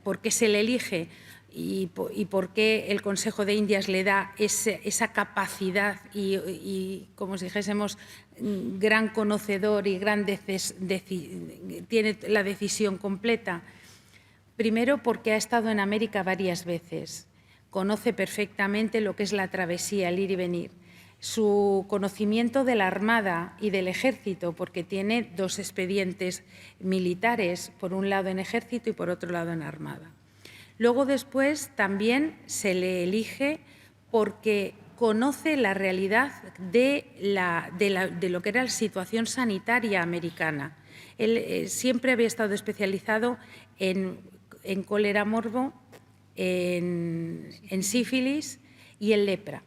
¿por qué se le elige y por qué el Consejo de Indias le da esa capacidad y, como si dijésemos, gran conocedor y tiene la decisión completa? Primero, porque ha estado en América varias veces, conoce perfectamente lo que es la travesía, el ir y venir. Su conocimiento de la Armada y del Ejército, porque tiene 2 expedientes militares, por un lado en Ejército y por otro lado en Armada. Luego, después, también se le elige porque conoce la realidad de lo que era la situación sanitaria americana. Él siempre había estado especializado en cólera morbo, en sífilis y en lepra.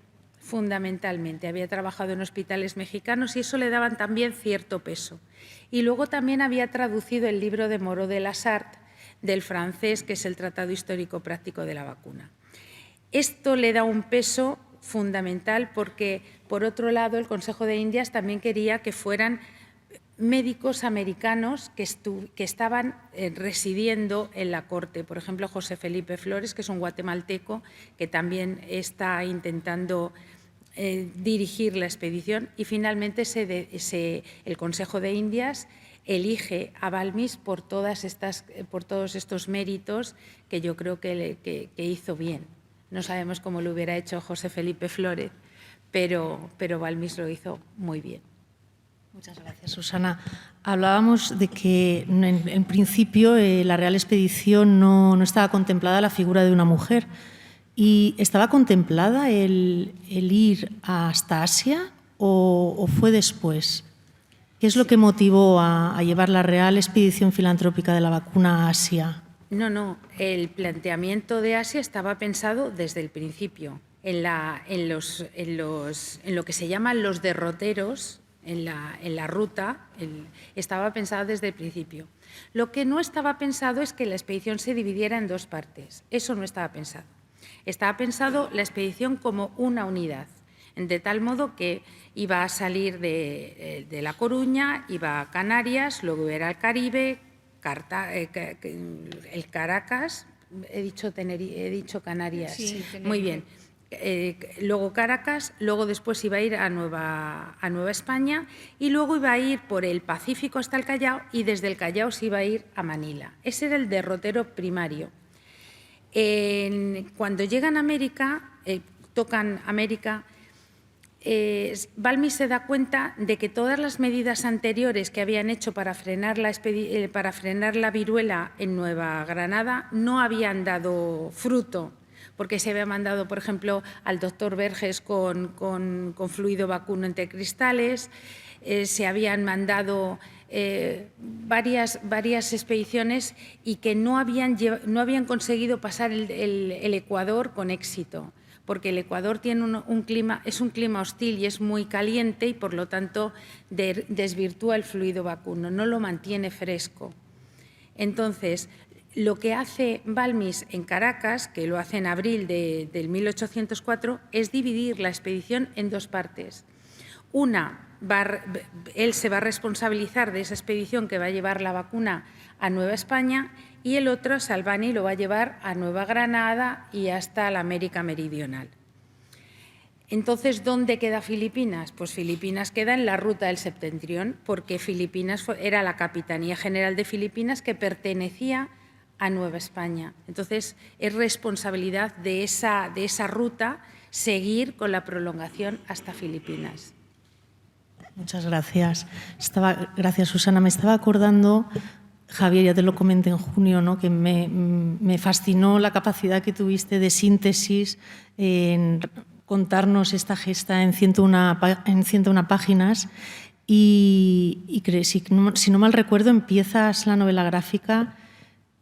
fundamentalmente. Había trabajado en hospitales mexicanos y eso le daban también cierto peso. Y luego también había traducido el libro de Moreau de Lasart, del francés, que es el Tratado Histórico Práctico de la Vacuna. Esto le da un peso fundamental porque, por otro lado, el Consejo de Indias también quería que fueran médicos americanos que estaban residiendo en la corte. Por ejemplo, José Felipe Flores, que es un guatemalteco, que también está intentando dirigir la expedición. Y finalmente el Consejo de Indias elige a Balmis por todos estos méritos que yo creo que hizo bien. No sabemos cómo lo hubiera hecho José Felipe Flores, pero Balmis lo hizo muy bien. Muchas gracias, Susana. Hablábamos de que en principio la Real Expedición no estaba contemplada la figura de una mujer. ¿Y estaba contemplada el ir hasta Asia o fue después? ¿Qué es lo que motivó a llevar la Real Expedición Filantrópica de la Vacuna a Asia? No. El planteamiento de Asia estaba pensado desde el principio. En lo que se llaman los derroteros, en la ruta, estaba pensado desde el principio. Lo que no estaba pensado es que la expedición se dividiera en dos partes. Eso no estaba pensado. Estaba pensado la expedición como una unidad, de tal modo que iba a salir de La Coruña, iba a Canarias, luego era al Caribe, el Caracas, he dicho Canarias, sí, muy bien. Luego Caracas, luego después iba a ir a Nueva España y luego iba a ir por el Pacífico hasta el Callao y desde el Callao se iba a ir a Manila. Ese era el derrotero primario. Cuando llegan a América, tocan América, Balmis se da cuenta de que todas las medidas anteriores que habían hecho para frenar la viruela en Nueva Granada no habían dado fruto, porque se había mandado, por ejemplo, al doctor Verges con fluido vacuno entre cristales, se habían mandado varias expediciones y que no habían conseguido pasar el Ecuador con éxito, porque el Ecuador tiene es un clima hostil y es muy caliente y, por lo tanto, desvirtúa el fluido vacuno, no lo mantiene fresco. Entonces, lo que hace Balmis en Caracas, que lo hace en abril del 1804, es dividir la expedición en dos partes. Él se va a responsabilizar de esa expedición que va a llevar la vacuna a Nueva España y el otro, Salvani, lo va a llevar a Nueva Granada y hasta la América Meridional. Entonces, ¿dónde queda Filipinas? Pues Filipinas queda en la ruta del septentrión, porque Filipinas era la Capitanía General de Filipinas que pertenecía a Nueva España. Entonces, es responsabilidad de esa ruta seguir con la prolongación hasta Filipinas. Muchas gracias. Gracias, Susana. Me estaba acordando, Javier, ya te lo comenté en junio, ¿no?, que me fascinó la capacidad que tuviste de síntesis en contarnos esta gesta en 101 páginas y si no mal recuerdo, empiezas la novela gráfica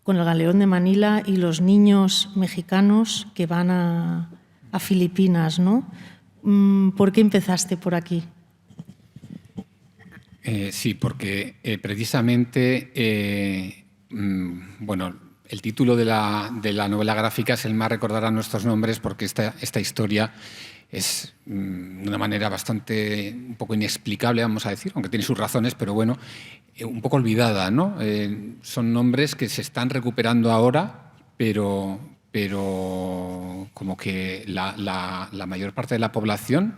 con el galeón de Manila y los niños mexicanos que van a Filipinas, ¿no? ¿Por qué empezaste por aquí? Sí, porque precisamente, el título de la novela gráfica es el más recordar a nuestros nombres, porque esta historia es de una manera un poco inexplicable, vamos a decir, aunque tiene sus razones, pero bueno, un poco olvidada, ¿no? Son nombres que se están recuperando ahora, pero como que la mayor parte de la población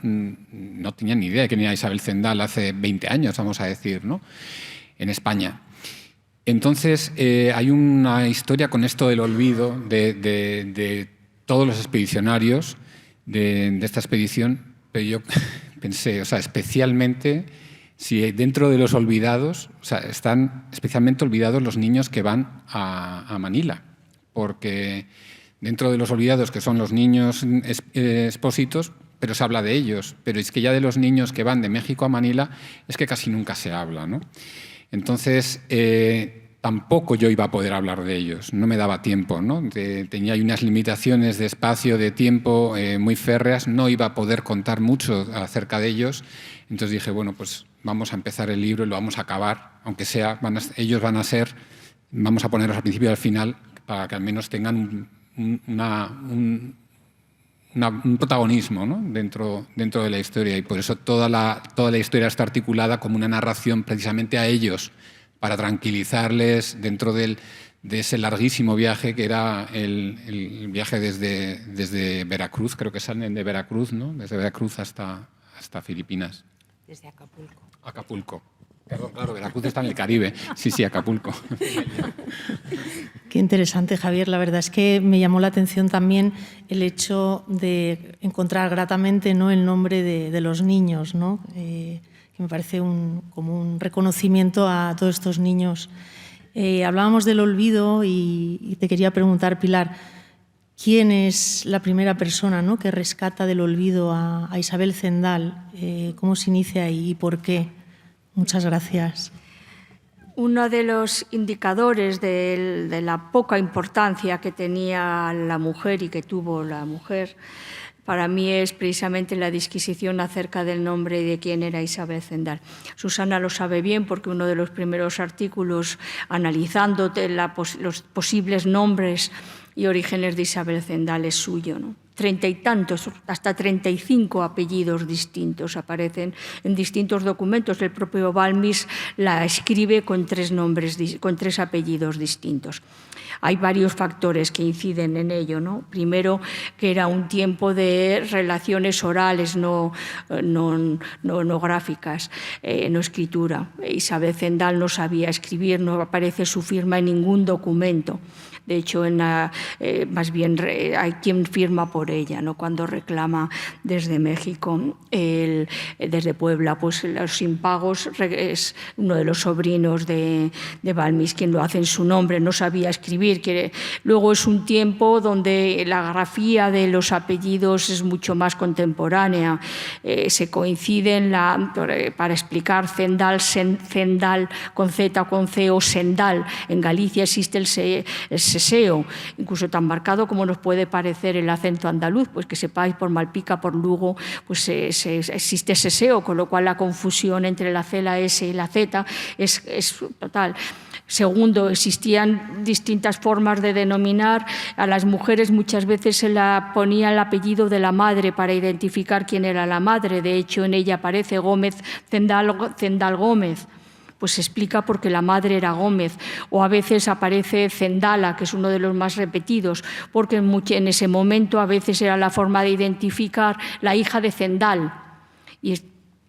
no tenía ni idea de quién era Isabel Zendal hace 20 años, vamos a decir, ¿no?, en España. Entonces, hay una historia con esto del olvido de todos los expedicionarios de esta expedición, pero yo pensé, especialmente si dentro de los olvidados, están especialmente olvidados los niños que van a Manila, porque dentro de los olvidados, que son los niños expósitos, pero se habla de ellos, pero es que ya de los niños que van de México a Manila es que casi nunca se habla, ¿no? Entonces, tampoco yo iba a poder hablar de ellos, no me daba tiempo, ¿no? Tenía unas limitaciones de espacio, de tiempo muy férreas, no iba a poder contar mucho acerca de ellos. Entonces dije, bueno, pues vamos a empezar el libro y lo vamos a acabar, aunque sea, ellos van a ser, vamos a ponerlos al principio y al final para que al menos tengan un protagonismo, ¿no? dentro de la historia, y por eso toda la historia está articulada como una narración precisamente a ellos, para tranquilizarles dentro de ese larguísimo viaje que era el viaje desde Veracruz, creo que salen de Veracruz, ¿no? Desde Veracruz hasta Filipinas. Desde Acapulco. Acapulco. Perdón, claro, Veracruz está en el Caribe. Sí, Acapulco. Qué interesante, Javier. La verdad es que me llamó la atención también el hecho de encontrar gratamente, ¿no?, el nombre de los niños, ¿no? Que me parece como un reconocimiento a todos estos niños. Hablábamos del olvido y te quería preguntar, Pilar, ¿quién es la primera persona, ¿no?, que rescata del olvido a Isabel Zendal? ¿Cómo se inicia ahí y por qué? Muchas gracias. Uno de los indicadores de la poca importancia que tenía la mujer y que tuvo la mujer, para mí es precisamente la disquisición acerca del nombre y de quién era Isabel Zendal. Susana lo sabe bien porque uno de los primeros artículos analizando los posibles nombres y orígenes de Isabel Zendal es suyo, ¿no? 30 y tantos, hasta 35 apellidos distintos aparecen en distintos documentos. El propio Balmis la escribe con 3 apellidos distintos. Hay varios factores que inciden en ello, ¿no? Primero, que era un tiempo de relaciones orales, no gráficas, no escritura. Isabel Zendal no sabía escribir, no aparece su firma en ningún documento. De hecho, más bien hay quien firma por ella, ¿no?, cuando reclama desde México, desde Puebla, pues los impagos, es uno de los sobrinos de Balmis quien lo hace en su nombre, no sabía escribir. Luego es un tiempo donde la grafía de los apellidos es mucho más contemporánea, se coinciden para explicar Zendal con Z, con C o Sendal. En Galicia existe el seseo, incluso tan marcado como nos puede parecer el acento andaluz, pues que sepáis, por Malpica, por Lugo, pues existe seseo, con lo cual la confusión entre la C, la S y la Z es total. Segundo, existían distintas formas de denominar a las mujeres. Muchas veces se la ponía el apellido de la madre para identificar quién era la madre. De hecho, en ella aparece Gómez, Zendal Gómez. Pues se explica porque la madre era Gómez, o a veces aparece Zendala, que es uno de los más repetidos, porque en ese momento a veces era la forma de identificar la hija de Zendal. Y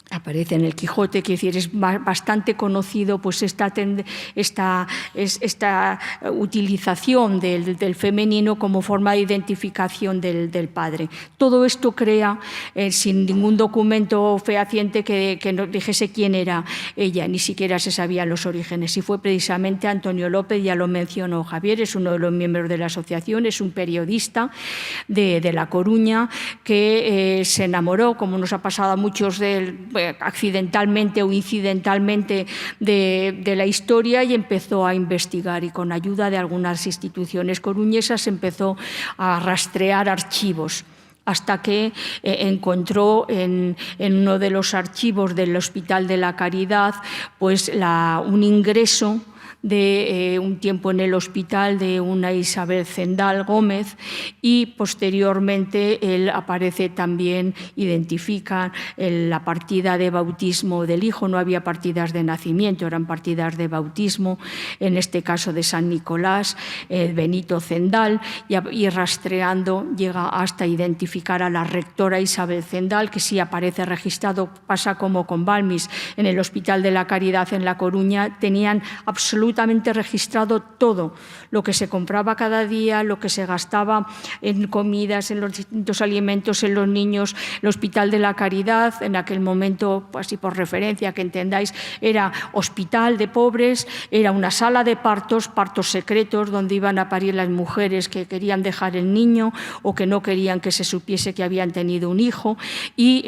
aparece en el Quijote, quiere decir, es bastante conocido pues esta utilización del femenino como forma de identificación del padre. Todo esto crea, sin ningún documento fehaciente que nos dijese quién era ella, ni siquiera se sabían los orígenes. Y fue precisamente Antonio López, ya lo mencionó Javier, es uno de los miembros de la asociación, es un periodista de La Coruña que se enamoró, como nos ha pasado a muchos accidentalmente o incidentalmente de la historia, y empezó a investigar, y con ayuda de algunas instituciones coruñesas empezó a rastrear archivos, hasta que encontró en uno de los archivos del Hospital de la Caridad pues un ingreso de un tiempo en el hospital de una Isabel Zendal Gómez, y posteriormente él aparece también, identifica la partida de bautismo del hijo. No había partidas de nacimiento, eran partidas de bautismo, en este caso de San Nicolás, Benito Zendal, y rastreando llega hasta identificar a la rectora Isabel Zendal, que sí aparece registrado. Pasa como con Balmis, en el Hospital de la Caridad en La Coruña tenían absolutamente registrado todo lo que se compraba cada día, lo que se gastaba en comidas, en los distintos alimentos, en los niños. El Hospital de la Caridad, en aquel momento, así por referencia que entendáis, era hospital de pobres, era una sala de partos secretos, donde iban a parir las mujeres que querían dejar el niño o que no querían que se supiese que habían tenido un hijo, y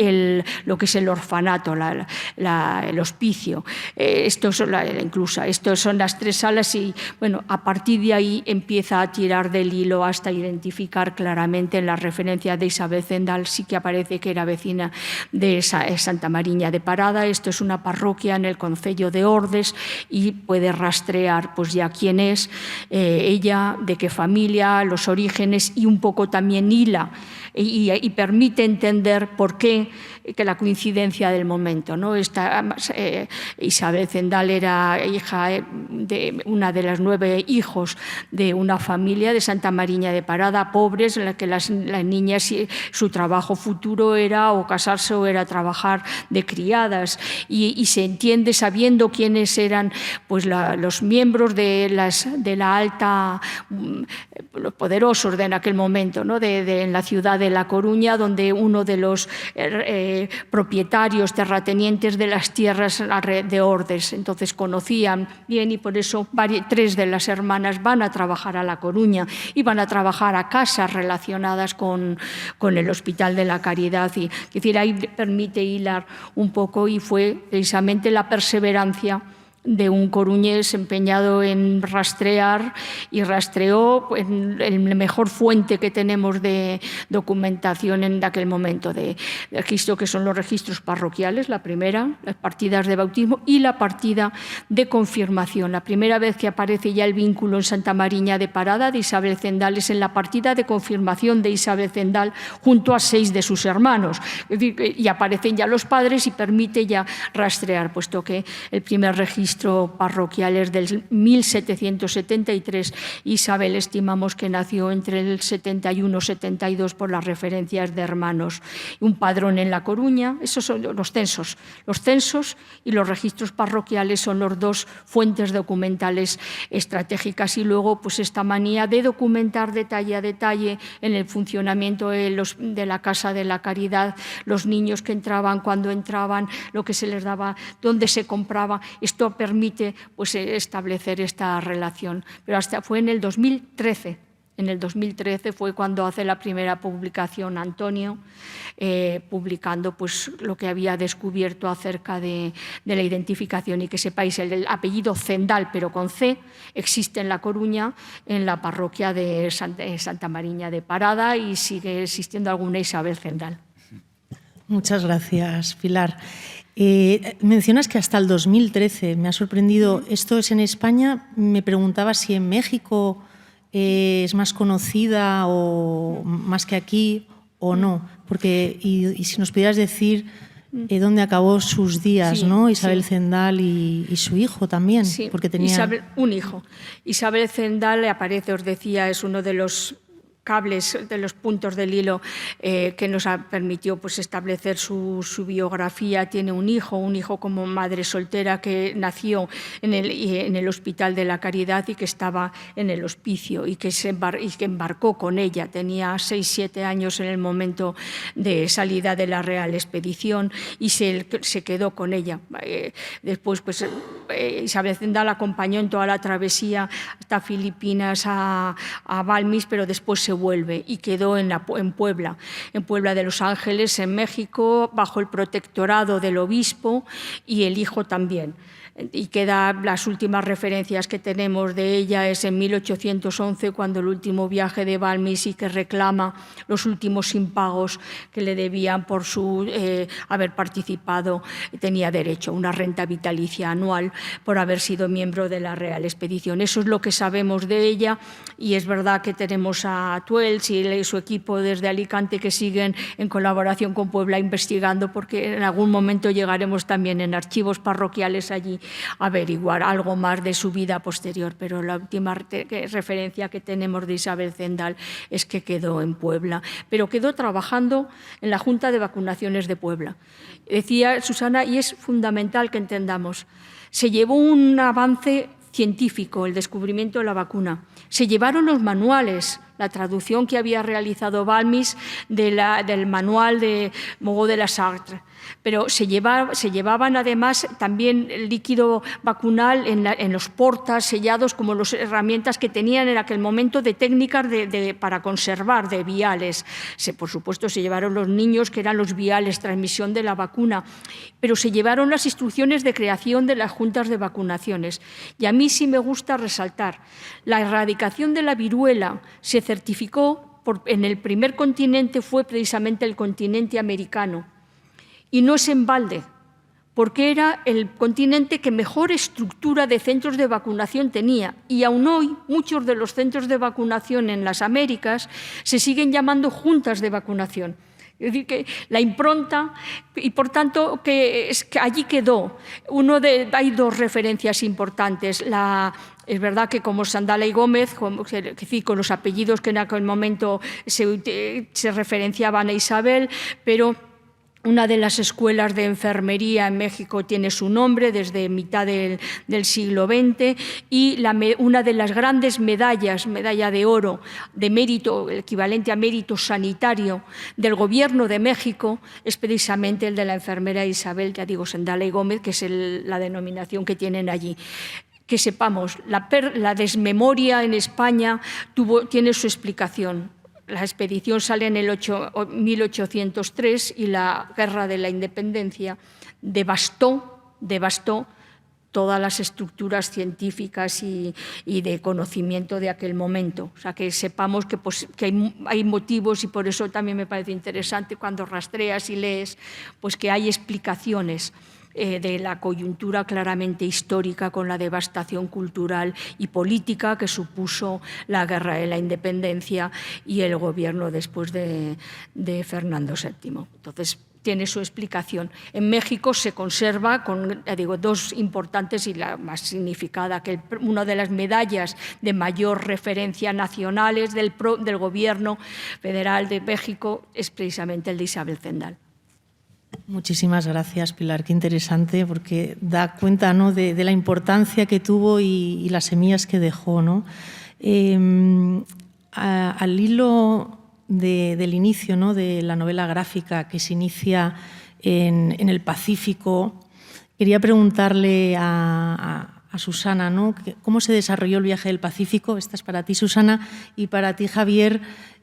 lo que es el orfanato, el hospicio. Estos son las las 3 salas y, bueno, a partir de ahí empieza a tirar del hilo hasta identificar claramente en la referencia de Isabel Zendal, sí que aparece que era vecina de Santa Mariña de Parada. Esto es una parroquia en el concello de Ordes y puede rastrear pues ya quién es ella, de qué familia, los orígenes y un poco también hila y permite entender por qué, que la coincidencia del momento, ¿no? Isabel Zendal era hija de una de las 9 hijos de una familia de Santa Mariña de Parada, pobres, en la que las niñas, su trabajo futuro era o casarse o era trabajar de criadas, y se entiende sabiendo quiénes eran pues los miembros de la alta, los poderosos de en aquel momento, ¿no? En la ciudad de La Coruña, donde uno de los propietarios terratenientes de las tierras de Ordes, entonces conocían bien, y por eso 3 de las hermanas van a trabajar a La Coruña y van a trabajar a casas relacionadas con el Hospital de la Caridad. Y, es decir, ahí permite hilar un poco, y fue precisamente la perseverancia de un coruñés empeñado en rastrear, y rastreó en la mejor fuente que tenemos de documentación en aquel momento de registro, que son los registros parroquiales, la primera, las partidas de bautismo y la partida de confirmación. La primera vez que aparece ya el vínculo en Santa Mariña de Parada de Isabel Zendal es en la partida de confirmación de Isabel Zendal junto a 6 de sus hermanos. Es decir, y aparecen ya los padres y permite ya rastrear, puesto que el primer registro parroquial es del 1773. Isabel estimamos que nació entre el 71-72 por las referencias de hermanos. Un padrón en La Coruña, esos son los censos. Los censos y los registros parroquiales son las 2 fuentes documentales estratégicas, y luego pues esta manía de documentar detalle a detalle en el funcionamiento de la Casa de la Caridad, los niños que entraban, cuándo entraban, lo que se les daba, dónde se compraba. Esto permite pues establecer esta relación. Pero hasta fue en el 2013. En el 2013 fue cuando hace la primera publicación Antonio, publicando pues lo que había descubierto acerca de la identificación. Y que sepáis, el apellido Zendal, pero con C, existe en La Coruña, en la parroquia de Santa Mariña de Parada, y sigue existiendo alguna Isabel Zendal. Muchas gracias, Pilar. Mencionas que hasta el 2013, me ha sorprendido, ¿esto es en España? Me preguntaba si en México es más conocida o más que aquí o no, porque y si nos pudieras decir dónde acabó sus días, sí, ¿no? Isabel Zendal y su hijo también, sí, porque tenía un hijo. Isabel Zendal aparece, os decía, es uno de los cables, de los puntos del hilo que nos permitió pues establecer su biografía. Tiene un hijo como madre soltera, que nació en el Hospital de la Caridad y que estaba en el hospicio, y que embarcó con ella. Tenía 6-7 años en el momento de salida de la Real Expedición, y se quedó con ella. Después pues Isabel Zendal acompañó en toda la travesía hasta Filipinas, a Balmis, pero después se vuelve y quedó en Puebla de Los Ángeles, en México, bajo el protectorado del obispo, y el hijo también. Y las últimas referencias que tenemos de ella es en 1811, cuando el último viaje de Balmis, y que reclama los últimos impagos que le debían por su haber participado. Tenía derecho a una renta vitalicia anual por haber sido miembro de la Real Expedición. Eso es lo que sabemos de ella, y es verdad que tenemos a Tuels y su equipo desde Alicante, que siguen en colaboración con Puebla investigando, porque en algún momento llegaremos también en archivos parroquiales allí averiguar algo más de su vida posterior, pero la última referencia que tenemos de Isabel Zendal es que quedó en Puebla, pero quedó trabajando en la Junta de Vacunaciones de Puebla. Decía Susana, y es fundamental que entendamos, se llevó un avance científico, el descubrimiento de la vacuna. Se llevaron los manuales, la traducción que había realizado Balmis del manual de Moreau de la Sarthe. pero se llevaban además también el líquido vacunal en los portas sellados como las herramientas que tenían en aquel momento de técnicas para conservar de viales. Por supuesto se llevaron los niños, que eran los viales, transmisión de la vacuna, pero se llevaron las instrucciones de creación de las juntas de vacunaciones. Y a mí sí me gusta resaltar, la erradicación de la viruela se certificó en el primer continente, fue precisamente el continente americano. Y no es en balde, porque era el continente que mejor estructura de centros de vacunación tenía. Y aún hoy, muchos de los centros de vacunación en las Américas se siguen llamando juntas de vacunación. Es decir, que la impronta, y por tanto, que allí quedó. Hay dos referencias importantes. Es verdad que como Sandala y Gómez, con los apellidos que en aquel momento se referenciaban a Isabel, pero una de las escuelas de enfermería en México tiene su nombre desde mitad del siglo XX, y una de las grandes medalla de oro de mérito, el equivalente a mérito sanitario del Gobierno de México, es precisamente el de la enfermera Isabel, ya digo, Sandala y Gómez, que es la denominación que tienen allí. Que sepamos, la desmemoria en España tiene su explicación. La expedición sale en el 1803 y la Guerra de la Independencia devastó todas las estructuras científicas y de conocimiento de aquel momento. O sea, que sepamos que hay motivos, y por eso también me parece interesante cuando rastreas y lees, pues que hay explicaciones de la coyuntura claramente histórica con la devastación cultural y política que supuso la Guerra de la Independencia y el gobierno después de Fernando VII. Entonces, tiene su explicación. En México se conserva con, dos importantes y la más significada, que una de las medallas de mayor referencia nacionales del Gobierno Federal de México es precisamente el de Isabel Zendal. Muchísimas gracias, Pilar. Qué interesante, porque da cuenta, ¿no?, de la importancia que tuvo y las semillas que dejó, ¿no? Al hilo del inicio, ¿no?, de la novela gráfica que se inicia en el Pacífico, quería preguntarle a Susana, ¿no?, cómo se desarrolló el viaje del Pacífico. Esta es para ti, Susana, y para ti, Javier.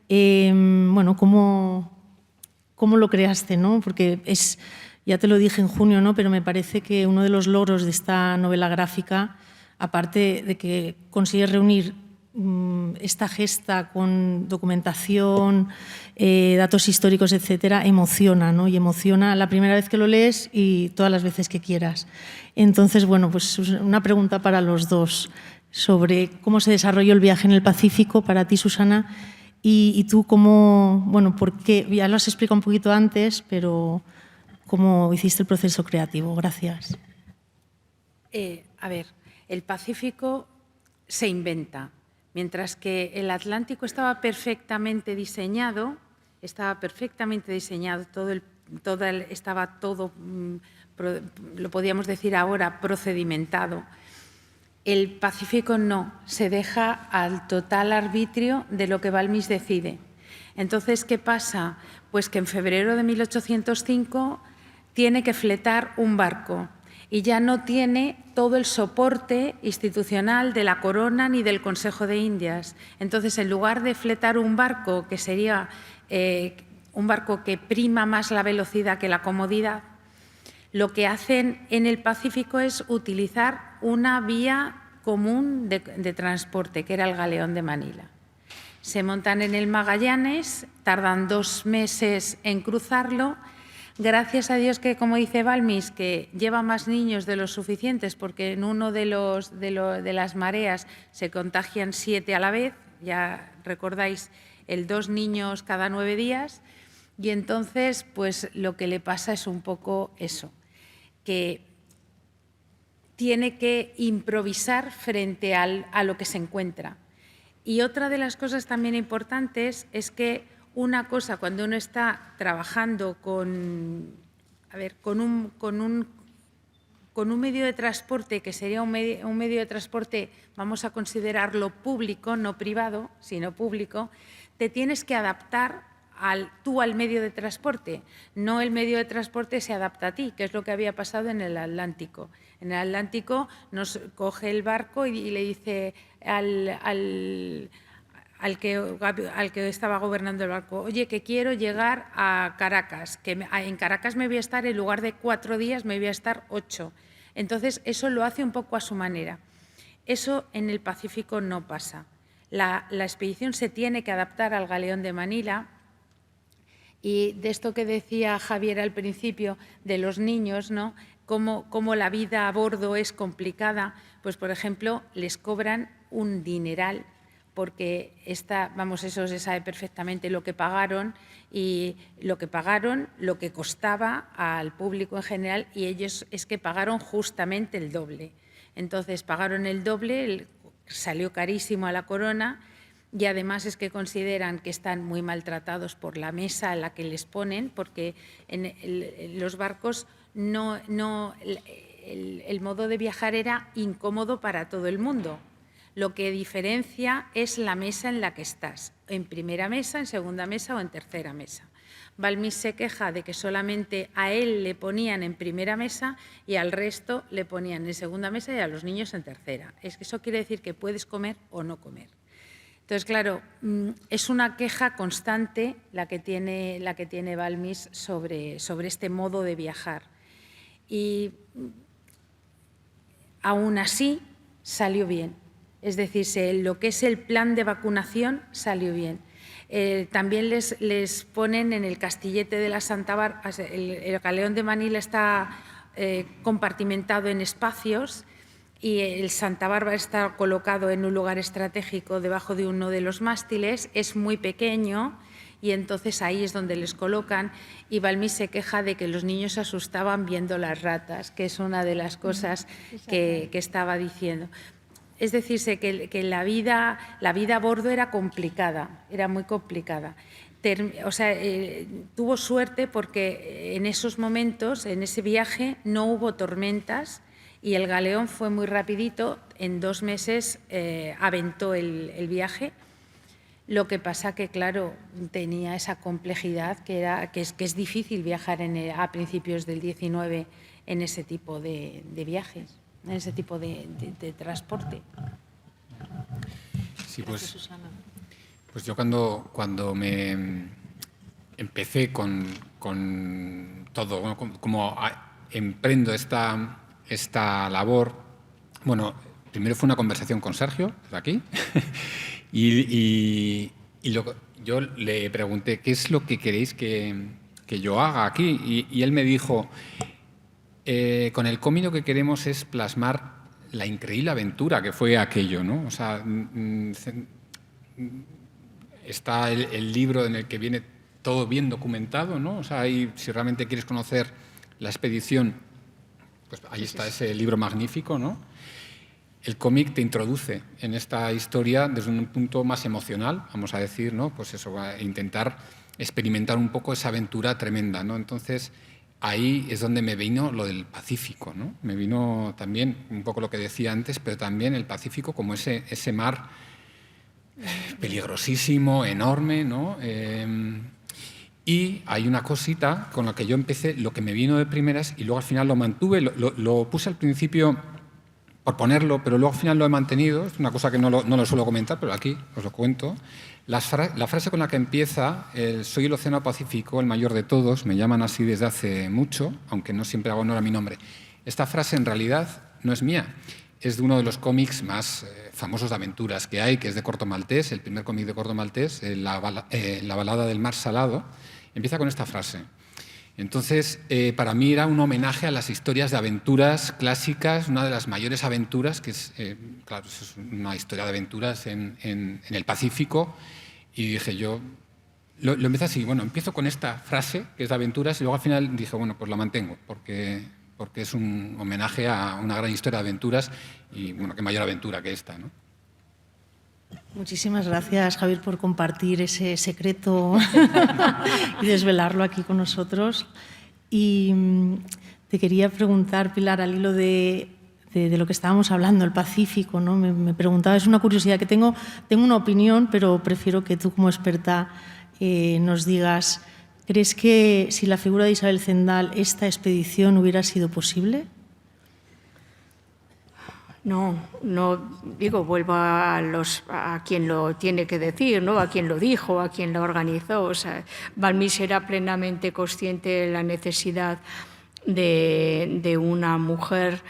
Bueno, ¿cómo lo creaste, ¿no? Porque ya te lo dije en junio, ¿no?, pero me parece que uno de los logros de esta novela gráfica, aparte de que consigues reunir esta gesta con documentación, datos históricos, etcétera, emociona, ¿no? Y emociona la primera vez que lo lees y todas las veces que quieras. Entonces, bueno, pues una pregunta para los dos sobre cómo se desarrolló el viaje en el Pacífico para ti, Susana, y tú cómo, bueno, porque ya lo has explicado un poquito antes, pero cómo hiciste el proceso creativo. Gracias. A ver, el Pacífico se inventa, mientras que el Atlántico estaba perfectamente diseñado, estaba todo, lo podíamos decir ahora, procedimentado. El Pacífico no, se deja al total arbitrio de lo que Balmis decide. Entonces, ¿qué pasa? Pues que en febrero de 1805 tiene que fletar un barco y ya no tiene todo el soporte institucional de la Corona ni del Consejo de Indias. Entonces, en lugar de fletar un barco, que sería un barco que prima más la velocidad que la comodidad, lo que hacen en el Pacífico es utilizar una vía común de transporte, que era el galeón de Manila. Se montan en el Magallanes, tardan 2 meses en cruzarlo. Gracias a Dios que, como dice Balmis, que lleva más niños de los suficientes, porque en uno de las mareas se contagian 7 a la vez, ya recordáis, 2 niños cada 9 días, y entonces pues lo que le pasa es un poco eso, que tiene que improvisar frente a lo que se encuentra. Y otra de las cosas también importantes es que una cosa, cuando uno está trabajando con un medio de transporte que sería un medio de transporte, vamos a considerarlo público, no privado, sino público, te tienes que adaptar tú al medio de transporte, no el medio de transporte se adapta a ti, que es lo que había pasado en el Atlántico. En el Atlántico nos coge el barco y le dice al que estaba gobernando el barco: oye, que quiero llegar a Caracas, que en Caracas me voy a estar, en lugar de 4 días, me voy a estar 8. Entonces, eso lo hace un poco a su manera. Eso en el Pacífico no pasa. La expedición se tiene que adaptar al galeón de Manila. Y de esto que decía Javier al principio, de los niños, ¿no? Cómo la vida a bordo es complicada, pues, por ejemplo, les cobran un dineral, porque eso se sabe perfectamente lo que pagaron, lo que costaba al público en general, y ellos es que pagaron justamente el doble. Entonces, pagaron el doble, salió carísimo a la corona, y además es que consideran que están muy maltratados por la mesa a la que les ponen, porque en los barcos el modo de viajar era incómodo para todo el mundo. Lo que diferencia es la mesa en la que estás, en primera mesa, en segunda mesa o en tercera mesa. Balmis se queja de que solamente a él le ponían en primera mesa y al resto le ponían en segunda mesa y a los niños en tercera. Eso quiere decir que puedes comer o no comer. Entonces, claro, es una queja constante la que tiene Balmis sobre este modo de viajar. Y aún así salió bien. Es decir, lo que es el plan de vacunación salió bien. También les ponen en el castillete de la Santa Bárbara, el galeón de Manila está compartimentado en espacios, y el Santa Bárbara está colocado en un lugar estratégico debajo de uno de los mástiles, es muy pequeño y entonces ahí es donde les colocan, y Balmis se queja de que los niños se asustaban viendo las ratas, que es una de las cosas que estaba diciendo. Es decirse que la vida a bordo era complicada, era muy complicada. Tuvo suerte porque en esos momentos, en ese viaje, no hubo tormentas, y el galeón fue muy rapidito, en 2 meses aventó el viaje. Lo que pasa que, claro, tenía esa complejidad que es difícil viajar a principios del 19 en ese tipo de viajes, en ese tipo de transporte. Sí, pues yo cuando me empecé con todo, bueno, como emprendo esta labor, bueno, primero fue una conversación con Sergio, de aquí, y yo le pregunté, ¿qué es lo que queréis que yo haga aquí? Y él me dijo, con el cómic lo que queremos es plasmar la increíble aventura que fue aquello, ¿no? O sea, está el libro en el que viene todo bien documentado, ¿no? O sea, ahí, si realmente quieres conocer la expedición, pues ahí está ese libro magnífico, ¿no? El cómic te introduce en esta historia desde un punto más emocional, vamos a decir, ¿no? Pues eso, a intentar experimentar un poco esa aventura tremenda, ¿no? Entonces, ahí es donde me vino lo del Pacífico, ¿no? Me vino también un poco lo que decía antes, pero también el Pacífico como ese mar peligrosísimo, enorme, ¿no? Y hay una cosita con la que yo empecé, lo que me vino de primeras, y luego al final lo mantuve, lo puse al principio por ponerlo, pero luego al final lo he mantenido, es una cosa que no lo suelo comentar, pero aquí os lo cuento. La frase con la que empieza, soy el océano Pacífico, el mayor de todos, me llaman así desde hace mucho, aunque no siempre hago honor a mi nombre. Esta frase en realidad no es mía, es de uno de los cómics más famosos de aventuras que hay, que es de Corto Maltés, el primer cómic de Corto Maltés, la balada del mar salado. Empieza con esta frase. Entonces, para mí era un homenaje a las historias de aventuras clásicas, una de las mayores aventuras, que es, claro, es una historia de aventuras en el Pacífico, y dije yo, lo empecé así, bueno, empiezo con esta frase, que es de aventuras, y luego al final dije, bueno, pues la mantengo, porque es un homenaje a una gran historia de aventuras, y bueno, qué mayor aventura que esta, ¿no? Muchísimas gracias, Javier, por compartir ese secreto y desvelarlo aquí con nosotros. Y te quería preguntar, Pilar, al hilo de lo que estábamos hablando, el Pacífico, ¿no? Me preguntaba, es una curiosidad que tengo una opinión, pero prefiero que tú como experta nos digas, ¿crees que si la figura de Isabel Zendal esta expedición hubiera sido posible? No, digo, vuelvo a quien lo tiene que decir, ¿no? A quien lo dijo, a quien lo organizó. O sea, Balmis era plenamente consciente de la necesidad de una mujer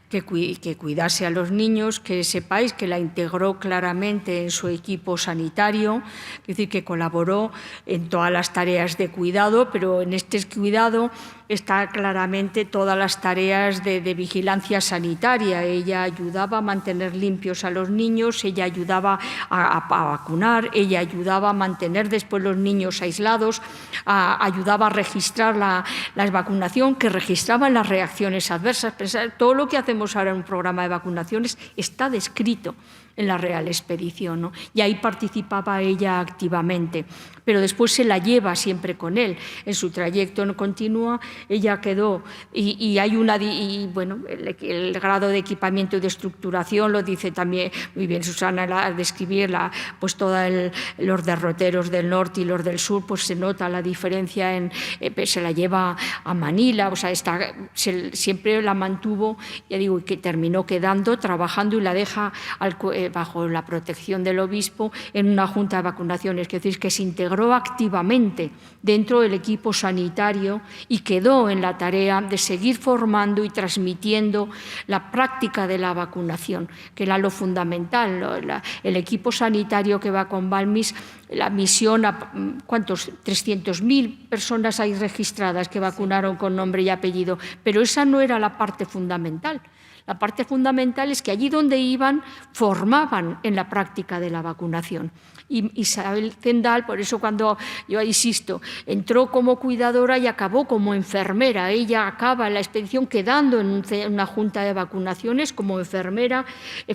que cuidase a los niños, que sepáis que la integró claramente en su equipo sanitario, es decir, que colaboró en todas las tareas de cuidado, pero en este cuidado está claramente todas las tareas de vigilancia sanitaria. Ella ayudaba a mantener limpios a los niños, ella ayudaba a vacunar, ella ayudaba a mantener después los niños aislados, ayudaba a registrar la vacunación, que registraban las reacciones adversas. Todo lo que hacemos ahora en un programa de vacunaciones está descrito en la Real Expedición, ¿no? Y ahí participaba ella activamente, pero después se la lleva siempre con él. En su trayecto no continúa, ella quedó, bueno, el grado de equipamiento y de estructuración lo dice también muy bien Susana al describir pues todos los derroteros del norte y los del sur, pues se nota la diferencia, se la lleva a Manila, o sea, siempre la mantuvo, ya digo, y que terminó quedando, trabajando, y la deja bajo la protección del obispo en una junta de vacunaciones, es decir, que se integró activamente dentro del equipo sanitario y quedó en la tarea de seguir formando y transmitiendo la práctica de la vacunación, que era lo fundamental. El equipo sanitario que va con Balmis, la misión, ¿cuántos? 300.000 personas hay registradas que vacunaron con nombre y apellido, pero esa no era la parte fundamental. La parte fundamental es que allí donde iban formaban en la práctica de la vacunación. Y Isabel Zendal, por eso cuando yo insisto, entró como cuidadora y acabó como enfermera. Ella acaba en la expedición quedando en una junta de vacunaciones como enfermera,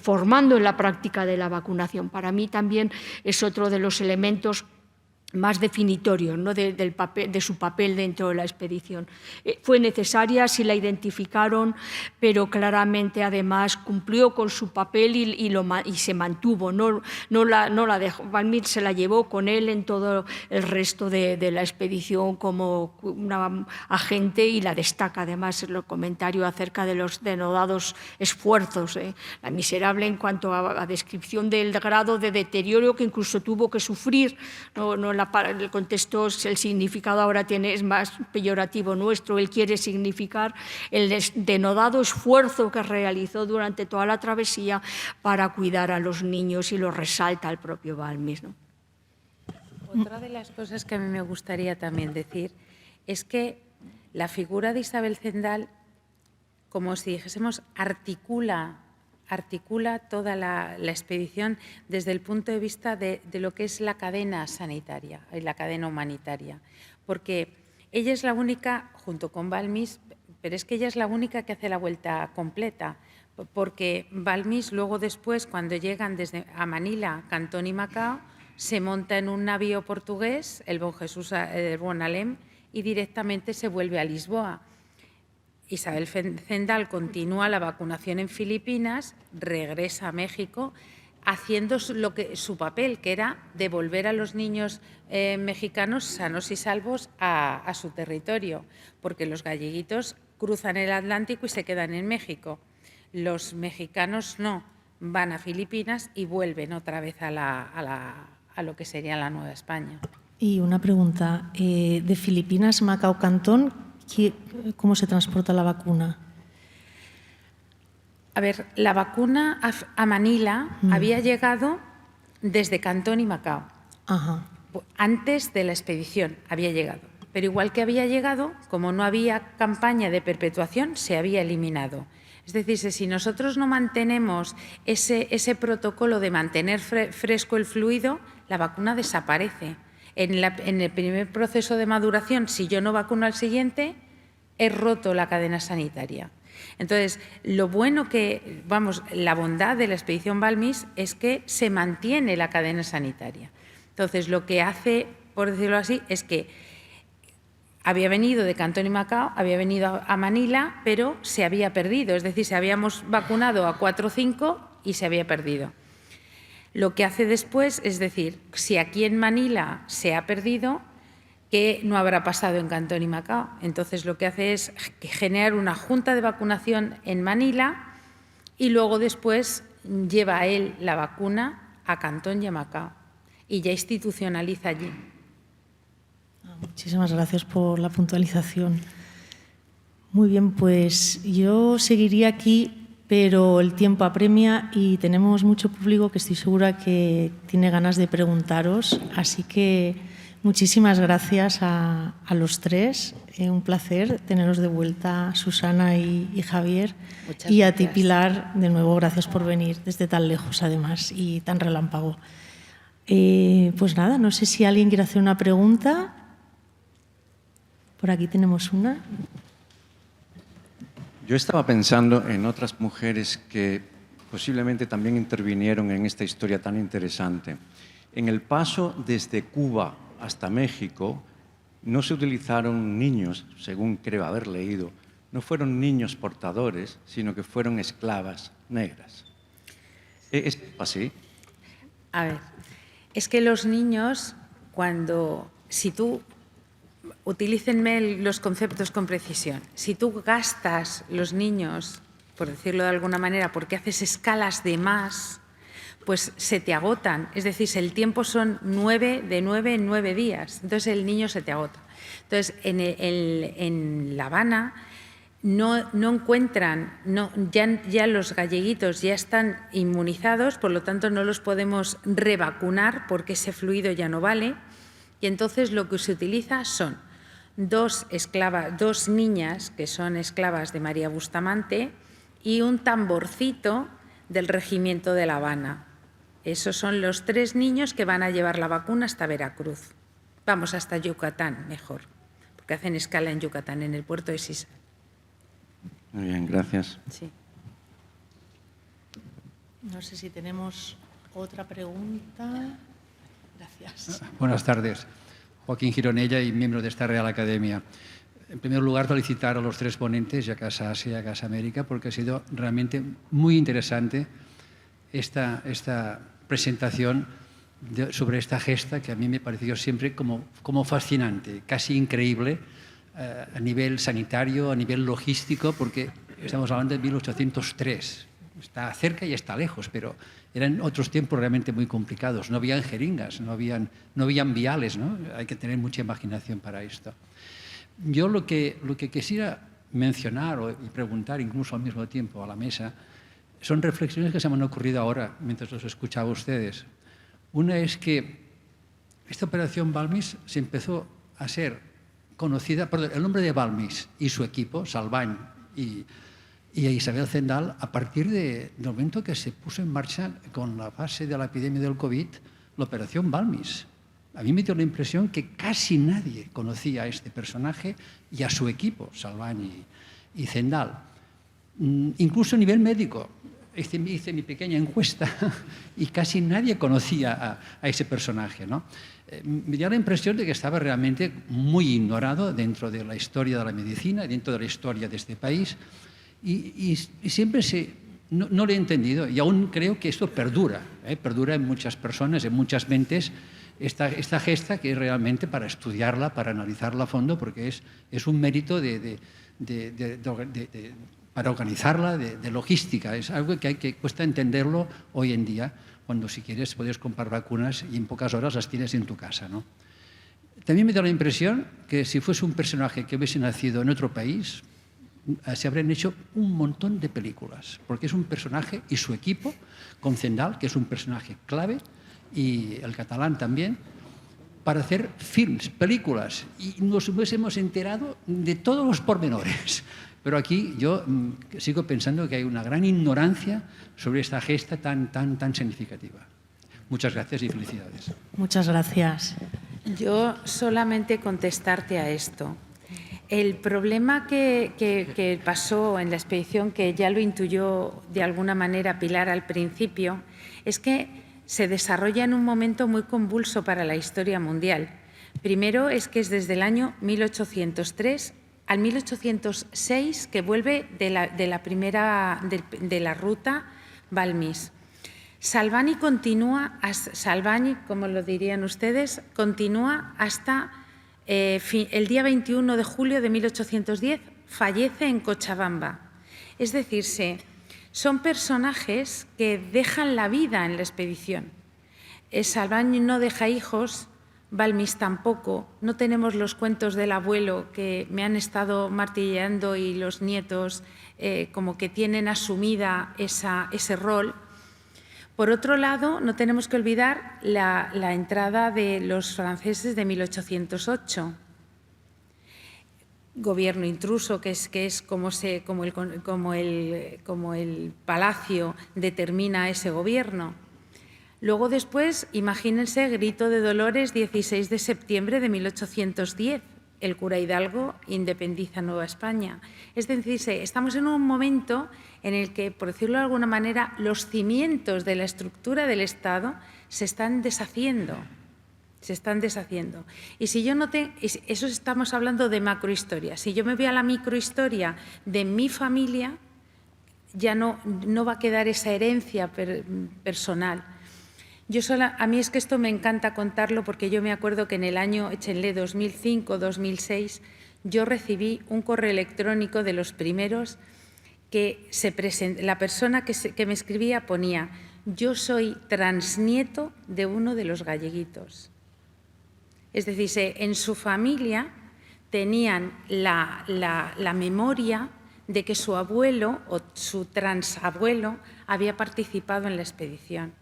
formando en la práctica de la vacunación. Para mí también es otro de los elementos más definitorios, ¿no? de su papel dentro de la expedición. Fue necesaria, sí la identificaron, pero claramente además cumplió con su papel y se mantuvo, no la dejó. Balmis se la llevó con él en todo el resto de la expedición como una agente, y la destaca además en el comentario acerca de los denodados esfuerzos. La miserable en cuanto a descripción del grado de deterioro que incluso tuvo que sufrir, el contexto, el significado ahora es más peyorativo nuestro. Él quiere significar el denodado esfuerzo que realizó durante toda la travesía para cuidar a los niños, y lo resalta el propio Balmis, ¿no? Otra de las cosas que a mí me gustaría también decir es que la figura de Isabel Zendal, como si dijésemos, articula toda la expedición desde el punto de vista de lo que es la cadena sanitaria y la cadena humanitaria, porque ella es la única, junto con Balmis, pero es que ella es la única que hace la vuelta completa, porque Balmis luego después, cuando llegan a Manila, Cantón y Macao, se monta en un navío portugués, el Bom Jesús Bom Alem, y directamente se vuelve a Lisboa. Isabel Zendal continúa la vacunación en Filipinas, regresa a México, haciendo su papel, que era devolver a los niños mexicanos sanos y salvos a su territorio, porque los galleguitos cruzan el Atlántico y se quedan en México. Los mexicanos no, van a Filipinas y vuelven otra vez a lo que sería la Nueva España. Y una pregunta, de Filipinas, Macao, Cantón, ¿cómo se transporta la vacuna? A ver, la vacuna a Manila había llegado desde Cantón y Macao. Ajá. Antes de la expedición había llegado. Pero igual que había llegado, como no había campaña de perpetuación, se había eliminado. Es decir, si nosotros no mantenemos ese protocolo de mantener fresco el fluido, la vacuna desaparece. En el primer proceso de maduración, si yo no vacuno al siguiente, he roto la cadena sanitaria. Entonces, lo bueno la bondad de la expedición Balmis es que se mantiene la cadena sanitaria. Entonces, lo que hace, por decirlo así, es que había venido de Cantón y Macao, había venido a Manila, pero se había perdido. Es decir, se habíamos vacunado a 4 o 5 y se había perdido. Lo que hace después es decir, si aquí en Manila se ha perdido, ¿qué no habrá pasado en Cantón y Macao? Entonces lo que hace es generar una junta de vacunación en Manila y luego después lleva a él la vacuna a Cantón y a Macao y ya institucionaliza allí. Muchísimas gracias por la puntualización. Muy bien, pues yo seguiría aquí, pero el tiempo apremia y tenemos mucho público que estoy segura que tiene ganas de preguntaros, así que muchísimas gracias a los tres. Un placer teneros de vuelta, Susana y Javier. Muchas y a ti, gracias. Pilar, de nuevo, gracias por venir desde tan lejos, además, y tan relámpago. Pues nada, no sé si alguien quiere hacer una pregunta. Por aquí tenemos una. Yo estaba pensando en otras mujeres que posiblemente también intervinieron en esta historia tan interesante. En el paso desde Cuba hasta México no se utilizaron niños, según creo haber leído, no fueron niños portadores, sino que fueron esclavas negras. ¿Es así? A ver, es que los niños, si tú, utilícenme los conceptos con precisión, si tú gastas los niños, por decirlo de alguna manera, porque haces escalas de más, pues se te agotan. Es decir, el tiempo son de 9 en 9 días. Entonces el niño se te agota. Entonces en La Habana no encuentran, ya los galleguitos ya están inmunizados, por lo tanto no los podemos revacunar porque ese fluido ya no vale. Y entonces lo que se utiliza son dos niñas que son esclavas de María Bustamante y un tamborcito del Regimiento de La Habana. Esos son los 3 niños que van a llevar la vacuna hasta Veracruz. Vamos, hasta Yucatán, mejor, porque hacen escala en Yucatán, en el puerto de Sisa. Muy bien, gracias. Sí. No sé si tenemos otra pregunta. Gracias. Buenas tardes. Joaquín Gironella y miembro de esta Real Academia. En primer lugar, felicitar a los 3 ponentes, y a Casa Asia y a Casa América, porque ha sido realmente muy interesante esta presentación sobre esta gesta que a mí me pareció siempre como fascinante, casi increíble a nivel sanitario, a nivel logístico, porque estamos hablando de 1803. Está cerca y está lejos, pero eran otros tiempos realmente muy complicados. No habían jeringas, no habían viales, ¿no? Hay que tener mucha imaginación para esto. Yo lo que quisiera mencionar y preguntar incluso al mismo tiempo a la mesa son reflexiones que se me han ocurrido ahora mientras los escuchaba a ustedes. Una es que esta operación Balmis se empezó a ser conocida, perdón, el nombre de Balmis y su equipo, Salvany y a Isabel Zendal, a partir del momento que se puso en marcha con la fase de la epidemia del COVID, la operación Balmis. A mí me dio la impresión que casi nadie conocía a este personaje y a su equipo, Salvany y Zendal. Incluso a nivel médico, hice mi pequeña encuesta y casi nadie conocía a ese personaje, ¿no? Me dio la impresión de que estaba realmente muy ignorado dentro de la historia de la medicina, dentro de la historia de este país, y siempre no lo he entendido, y aún creo que esto perdura en muchas personas, en muchas mentes, esta gesta que es realmente para estudiarla, para analizarla a fondo, porque es un mérito para organizarla, de logística. Es algo que cuesta entenderlo hoy en día, cuando si quieres puedes comprar vacunas y en pocas horas las tienes en tu casa, ¿no? También me da la impresión que si fuese un personaje que hubiese nacido en otro país, se habrían hecho un montón de películas, porque es un personaje, y su equipo, con Zendal, que es un personaje clave, y el catalán también, para hacer films, películas, y nos hubiésemos enterado de todos los pormenores. Pero aquí yo sigo pensando que hay una gran ignorancia sobre esta gesta tan significativa. Muchas gracias y felicidades. Muchas gracias. Yo solamente contestarte a esto. El problema que pasó en la expedición, que ya lo intuyó de alguna manera Pilar al principio, es que se desarrolla en un momento muy convulso para la historia mundial. Primero es que es desde el año 1803 al 1806 que vuelve de la ruta Balmis. Salvani continúa, Salvani, como lo dirían ustedes, continúa hasta el día 21 de julio de 1810, fallece en Cochabamba. Es decir, son personajes que dejan la vida en la expedición. Salvani no deja hijos, Balmis tampoco, no tenemos los cuentos del abuelo que me han estado martilleando y los nietos como que tienen asumida ese rol. Por otro lado, no tenemos que olvidar la entrada de los franceses de 1808. Gobierno intruso, que es como el palacio determina ese gobierno. Luego después, imagínense, Grito de Dolores, 16 de septiembre de 1810. El cura Hidalgo independiza Nueva España. Es decir, estamos en un momento en el que, por decirlo de alguna manera, los cimientos de la estructura del Estado se están deshaciendo. Y si yo no eso estamos hablando de macrohistoria. Si yo me voy a la microhistoria de mi familia, ya no va a quedar esa herencia personal. A mí es que esto me encanta contarlo porque yo me acuerdo que en el año, échenle 2005-2006, yo recibí un correo electrónico de los primeros que la persona que me escribía ponía: yo soy transnieto de uno de los galleguitos. Es decir, en su familia tenían la memoria de que su abuelo o su transabuelo había participado en la expedición.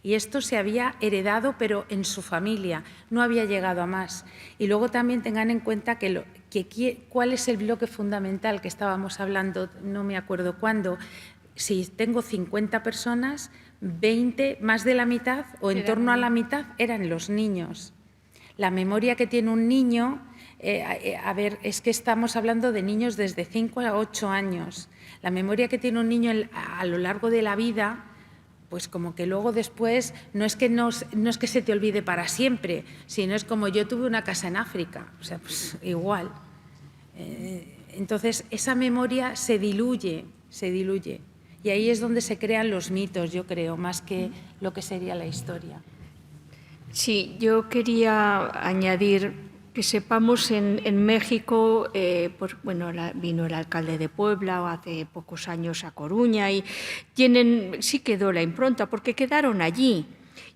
Y esto se había heredado, pero en su familia, no había llegado a más. Y luego también tengan en cuenta cuál es el bloque fundamental que estábamos hablando, no me acuerdo cuándo. Si tengo 50 personas, 20, más de la mitad o en torno a la mitad eran los niños. La memoria que tiene un niño, es que estamos hablando de niños desde 5 a 8 años. La memoria que tiene un niño a lo largo de la vida, pues como que luego después no es que se te olvide para siempre, sino es como yo tuve una casa en África, o sea, pues igual. Entonces, esa memoria se diluye. Y ahí es donde se crean los mitos, yo creo, más que lo que sería la historia. Sí, yo quería añadir que sepamos en México, vino el alcalde de Puebla hace pocos años a Coruña y sí quedó la impronta porque quedaron allí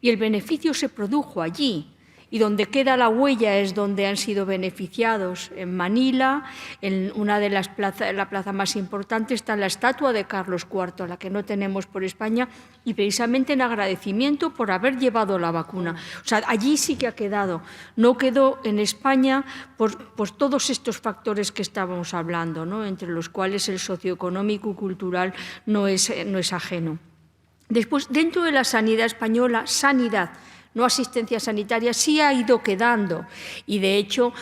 y el beneficio se produjo allí. Y donde queda la huella es donde han sido beneficiados. En Manila, en una de las plazas, la plaza más importante, está la estatua de Carlos IV, la que no tenemos por España, y precisamente en agradecimiento por haber llevado la vacuna. O sea, allí sí que ha quedado. No quedó en España por todos estos factores que estábamos hablando, ¿no? Entre los cuales el socioeconómico y cultural no es ajeno. Después, dentro de la sanidad española, sanidad, no asistencia sanitaria, sí ha ido quedando. Y, de hecho,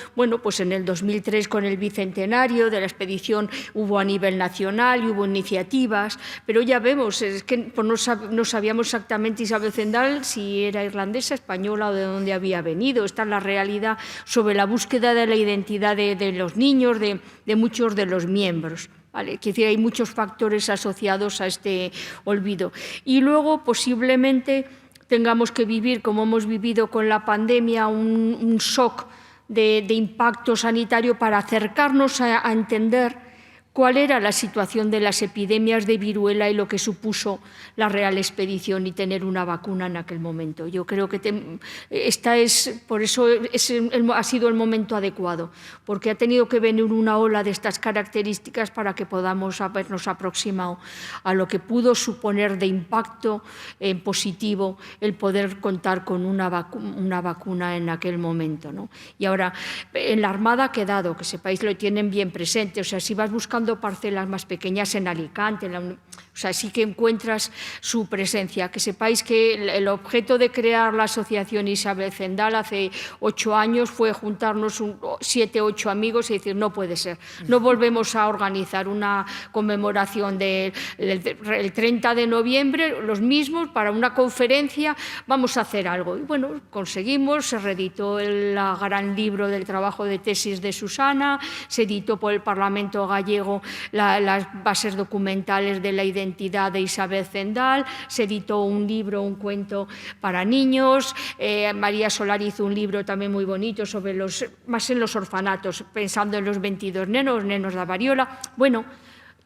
pues en el 2003, con el bicentenario de la expedición, hubo a nivel nacional y hubo iniciativas, pero ya vemos, es que no sabíamos exactamente Isabel Zendal si era irlandesa, española o de dónde había venido. Esta es la realidad sobre la búsqueda de la identidad de los niños, de muchos de los miembros. ¿Vale? Quiere decir, hay muchos factores asociados a este olvido. Y luego, posiblemente, tengamos que vivir, como hemos vivido con la pandemia, un shock de impacto sanitario para acercarnos a entender cuál era la situación de las epidemias de viruela y lo que supuso la Real Expedición y tener una vacuna en aquel momento. Yo creo que por eso ha sido el momento adecuado, porque ha tenido que venir una ola de estas características para que podamos habernos aproximado a lo que pudo suponer de impacto positivo el poder contar con una vacuna en aquel momento, ¿no? Y ahora, en la Armada ha quedado, que sepáis, lo tienen bien presente. O sea, si vas buscando parcelas más pequeñas en Alicante, o sea, sí que encuentras su presencia. Que sepáis que el objeto de crear la asociación Isabel Zendal hace 8 años fue juntarnos 7 o 8 amigos y decir, no puede ser, no volvemos a organizar una conmemoración del 30 de noviembre, los mismos, para una conferencia, vamos a hacer algo. Y bueno, conseguimos, se reeditó el gran libro del trabajo de tesis de Susana, se editó por el Parlamento gallego gallego las bases documentales de la identidad de Isabel Zendal, se editó un libro, un cuento para niños, María Solar hizo un libro también muy bonito sobre más en los orfanatos, pensando en los 22 nenos de variola. Bueno,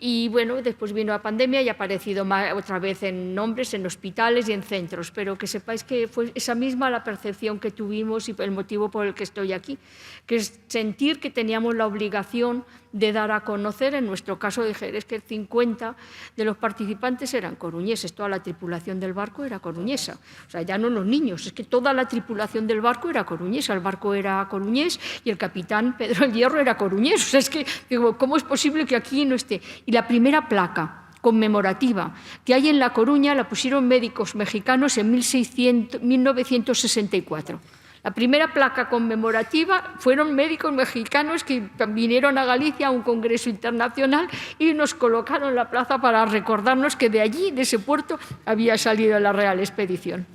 y bueno, después vino la pandemia y ha aparecido otra vez en nombres, en hospitales y en centros, pero que sepáis que fue esa misma la percepción que tuvimos y el motivo por el que estoy aquí, que es sentir que teníamos la obligación de dar a conocer, en nuestro caso de Jerez, que 50 de los participantes eran coruñeses, toda la tripulación del barco era coruñesa, o sea, ya no los niños, es que toda la tripulación del barco era coruñesa, el barco era coruñés y el capitán Pedro el Hierro era coruñés, o sea, es que, digo, ¿cómo es posible que aquí no esté? Y la primera placa conmemorativa que hay en La Coruña la pusieron médicos mexicanos en 1964. La primera placa conmemorativa fueron médicos mexicanos que vinieron a Galicia a un congreso internacional y nos colocaron en la plaza para recordarnos que de allí, de ese puerto, había salido la Real Expedición.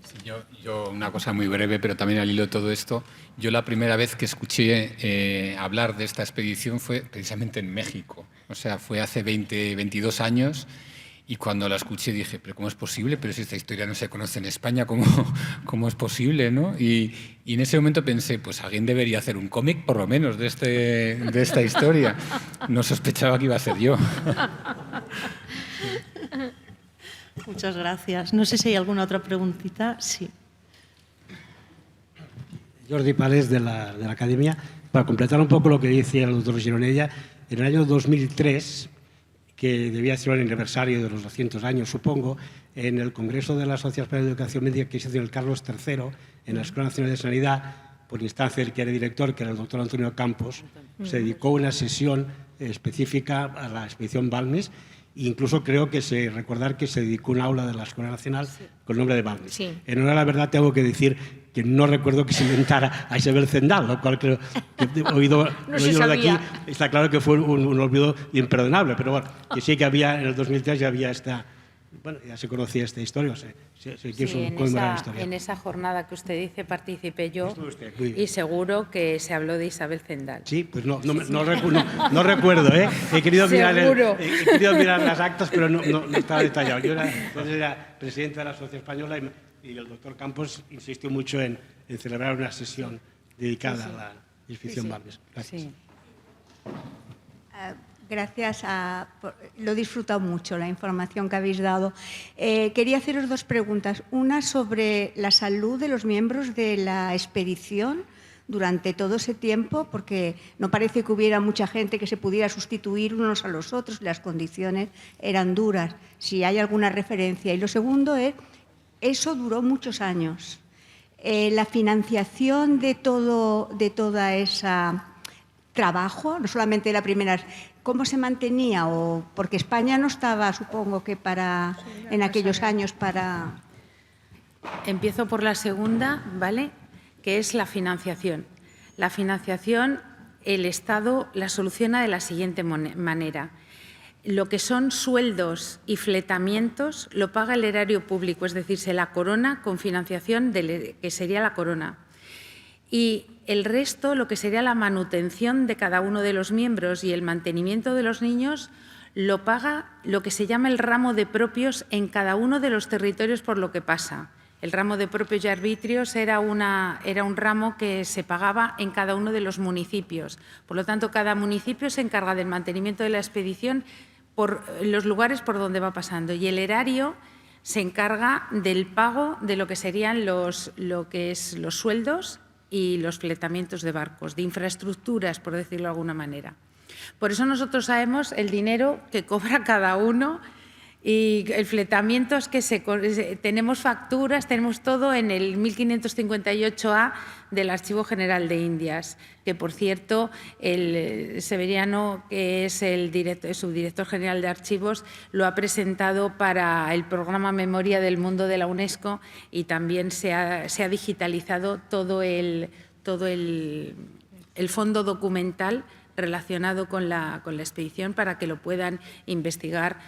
Sí, yo una cosa muy breve, pero también al hilo de todo esto. Yo la primera vez que escuché hablar de esta expedición fue precisamente en México. O sea, fue hace 22 años. Y cuando la escuché dije, ¿pero cómo es posible? Pero si esta historia no se conoce en España, ¿cómo es posible? ¿No? Y en ese momento pensé, pues alguien debería hacer un cómic, por lo menos, de esta historia. No sospechaba que iba a ser yo. Muchas gracias. No sé si hay alguna otra preguntita. Sí. Jordi Pales, de la Academia. Para completar un poco lo que decía el doctor Gironella, en el año 2003... que debía ser el aniversario de los 200 años, supongo, en el Congreso de la Sociedad Española de Educación Médica que se hizo en el Carlos III, en la Escuela Nacional de Sanidad, por instancia del que era director, que era el doctor Antonio Campos, se dedicó una sesión específica a la expedición Balmes, e incluso creo que recordar que se dedicó un aula de la Escuela Nacional con el nombre de Balmes. Sí. En honor a la verdad tengo que decir que no recuerdo que se inventara a Isabel Zendal, lo cual creo que oído de aquí, está claro que fue un olvido imperdonable, pero bueno, que sí que había, en el 2003 ya había bueno, ya se conocía esta historia, se quiso conmemorar la historia. En esa jornada que usted dice participé yo y seguro que se habló de Isabel Zendal. Sí, pues no recuerdo, ¿eh? He querido mirar las actas, pero no estaba detallado. Yo entonces era presidente de la Sociedad Española y el doctor Campos insistió mucho en celebrar una sesión dedicada a la expedición Balmes. Gracias. Sí. Gracias, lo he disfrutado mucho, la información que habéis dado. Quería haceros dos preguntas. Una sobre la salud de los miembros de la expedición durante todo ese tiempo, porque no parece que hubiera mucha gente que se pudiera sustituir unos a los otros, las condiciones eran duras. Si hay alguna referencia. Y lo segundo es, eso duró muchos años. La financiación de toda esa trabajo, no solamente la primera, ¿cómo se mantenía? Porque España no estaba, supongo que en aquellos años para... Empiezo por la segunda, ¿vale?, que es la financiación. La financiación, el Estado la soluciona de la siguiente manera. Lo que son sueldos y fletamientos lo paga el erario público, es decir, se la corona con financiación que sería la corona. Y el resto, lo que sería la manutención de cada uno de los miembros y el mantenimiento de los niños, lo paga lo que se llama el ramo de propios en cada uno de los territorios por lo que pasa. El ramo de propios y arbitrios era un ramo que se pagaba en cada uno de los municipios. Por lo tanto, cada municipio se encarga del mantenimiento de la expedición por los lugares por donde va pasando. Y el erario se encarga del pago de lo que serían los sueldos y los fletamientos de barcos, de infraestructuras, por decirlo de alguna manera. Por eso nosotros sabemos el dinero que cobra cada uno y el fletamiento es que tenemos facturas, tenemos todo en el 1558A del Archivo General de Indias, que por cierto el Severiano, que es el subdirector general de archivos, lo ha presentado para el programa Memoria del Mundo de la UNESCO y también se ha digitalizado todo el fondo documental relacionado con la expedición para que lo puedan investigar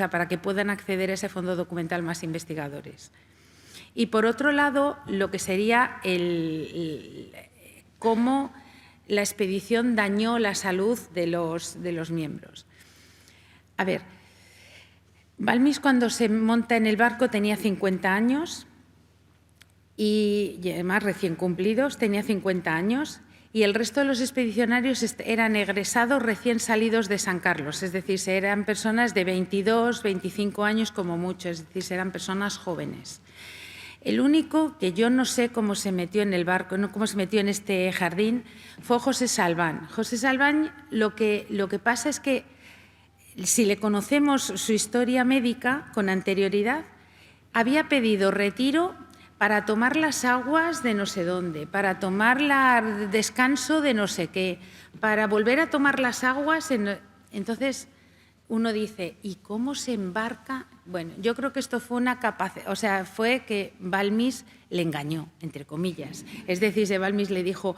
para que puedan acceder a ese fondo documental más investigadores. Y por otro lado, lo que sería cómo la expedición dañó la salud de los miembros. A ver, Balmis cuando se monta en el barco tenía 50 años y además recién cumplidos, tenía 50 años, y el resto de los expedicionarios eran egresados recién salidos de San Carlos, es decir, eran personas de 22, 25 años como mucho, es decir, eran personas jóvenes. El único que yo no sé cómo se metió en el barco, no cómo se metió en este jardín, fue José Salván. José Salván, lo que pasa es que si le conocemos su historia médica con anterioridad, había pedido retiro para tomar las aguas de no sé dónde, para tomar el descanso de no sé qué, para volver a tomar las aguas. Entonces, uno dice, ¿y cómo se embarca? Bueno, yo creo que esto fue una capacidad, o sea, fue que Balmis le engañó, entre comillas. Es decir, Balmis le dijo,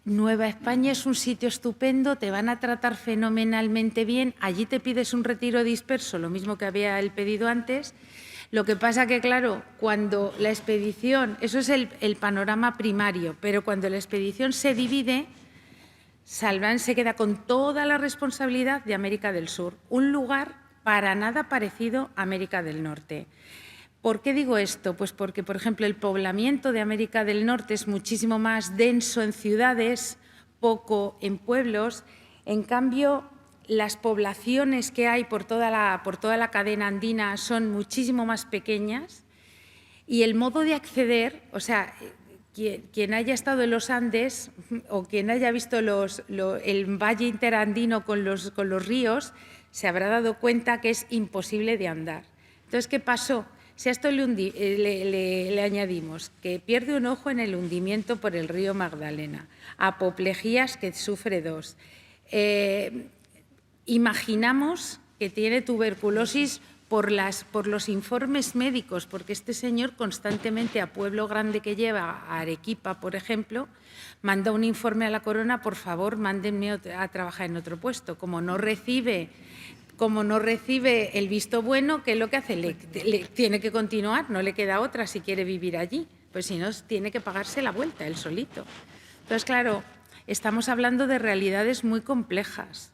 Nueva España es un sitio estupendo, te van a tratar fenomenalmente bien, allí te pides un retiro disperso, lo mismo que había él pedido antes. Lo que pasa que, claro, cuando la expedición, eso es el panorama primario, pero cuando la expedición se divide, Salván se queda con toda la responsabilidad de América del Sur, un lugar para nada parecido a América del Norte. ¿Por qué digo esto? Pues porque, por ejemplo, el poblamiento de América del Norte es muchísimo más denso en ciudades, poco en pueblos. En cambio, las poblaciones que hay por toda la cadena andina son muchísimo más pequeñas y el modo de acceder, o sea, quien haya estado en los Andes o quien haya visto el valle interandino con los ríos, se habrá dado cuenta que es imposible de andar. Entonces, ¿qué pasó? Si a esto le añadimos que pierde un ojo en el hundimiento por el río Magdalena, apoplejías que sufre 2, imaginamos que tiene tuberculosis por los informes médicos, porque este señor constantemente a Pueblo Grande que lleva, a Arequipa, por ejemplo, manda un informe a la corona, por favor, mándenme a trabajar en otro puesto. Como no recibe el visto bueno, ¿qué es lo que hace? Le tiene que continuar, no le queda otra si quiere vivir allí, pues si no, tiene que pagarse la vuelta él solito. Entonces, claro, estamos hablando de realidades muy complejas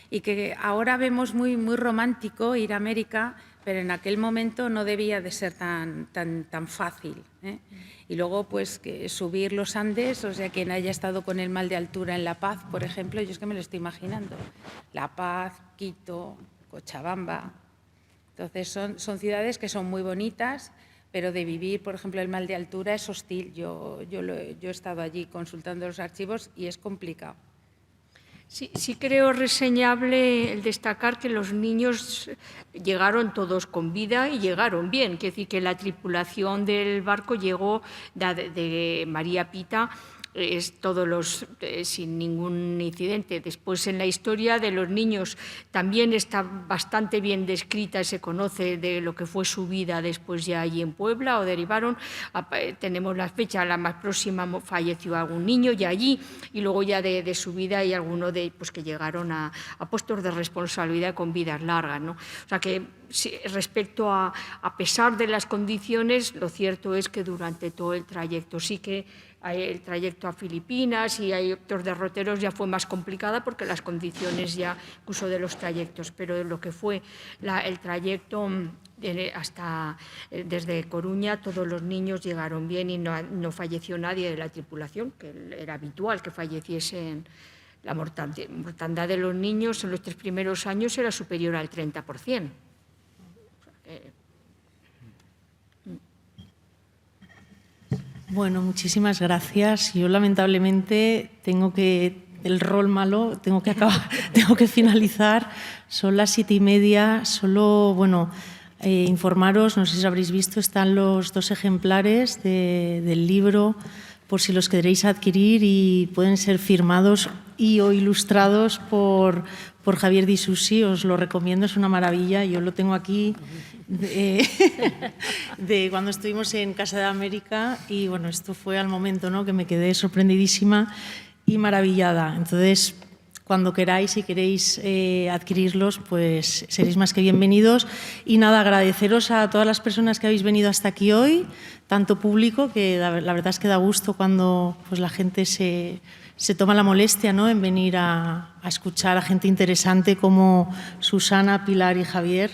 y que ahora vemos muy romántico ir a América, pero en aquel momento no debía de ser tan fácil, ¿eh? Y luego, pues, que subir los Andes, o sea, quien haya estado con el mal de altura en La Paz, por ejemplo, yo es que me lo estoy imaginando, La Paz, Quito, Cochabamba. Entonces, son ciudades que son muy bonitas, pero de vivir, por ejemplo, el mal de altura es hostil. Yo he estado allí consultando los archivos y es complicado. Sí creo reseñable el destacar que los niños llegaron todos con vida y llegaron bien. Quiere decir que la tripulación del barco llegó de María Pita sin ningún incidente. Después, en la historia de los niños también está bastante bien descrita, se conoce de lo que fue su vida después ya allí en Puebla, o derivaron, tenemos la fecha, la más próxima falleció algún niño ya allí, y luego ya de su vida hay algunos pues, que llegaron a puestos de responsabilidad con vidas largas, ¿no? O sea que respecto a pesar de las condiciones, lo cierto es que durante todo el trayecto sí que el trayecto a Filipinas y hay otros derroteros ya fue más complicada porque las condiciones ya incluso de los trayectos, pero lo que fue el trayecto desde Coruña, todos los niños llegaron bien y no falleció nadie de la tripulación, que era habitual que falleciesen. La mortandad de los niños en los 3 primeros años era superior al 30%. Bueno, muchísimas gracias. Yo lamentablemente tengo que finalizar. Son las 7:30. Solo, informaros, no sé si habréis visto, están los 2 ejemplares del libro por si los queréis adquirir y pueden ser firmados o ilustrados por Javier Di Susi. Os lo recomiendo, es una maravilla. Yo lo tengo aquí de cuando estuvimos en Casa de América y esto fue al momento, ¿no?, que me quedé sorprendidísima y maravillada. Entonces, cuando queráis, si queréis adquirirlos, pues seréis más que bienvenidos. Y nada, agradeceros a todas las personas que habéis venido hasta aquí hoy, tanto público, que la verdad es que da gusto cuando pues, la gente se toma la molestia, ¿no?, en venir a escuchar a gente interesante como Susana, Pilar y Javier.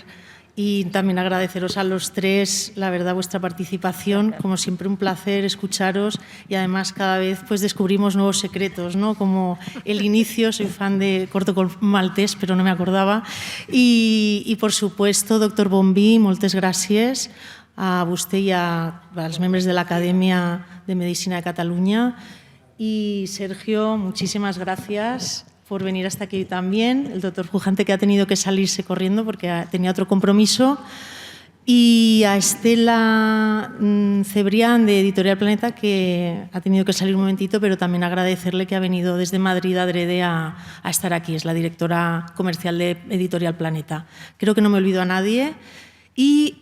Y también agradeceros a los tres, la verdad, vuestra participación. Como siempre, un placer escucharos y además cada vez pues, descubrimos nuevos secretos, ¿no?, como el inicio. Soy fan de Corto Maltés, pero no me acordaba. Y por supuesto, doctor Bombí, moltes gràcies a vostè i als membres de l'Acadèmia de Medicina de Cataluña. Y Sergio, muchísimas gracias por venir hasta aquí también. El doctor Pujante, que ha tenido que salirse corriendo porque tenía otro compromiso. Y a Estela Cebrián, de Editorial Planeta, que ha tenido que salir un momentito, pero también agradecerle que ha venido desde Madrid adrede a estar aquí. Es la directora comercial de Editorial Planeta. Creo que no me olvido a nadie. Y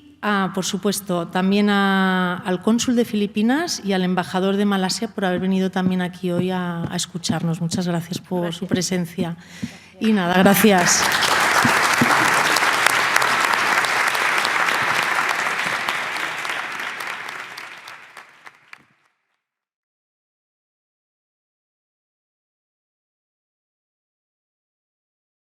por supuesto, también al cónsul de Filipinas y al embajador de Malasia por haber venido también aquí hoy a escucharnos. Muchas gracias por su presencia. Y nada, gracias.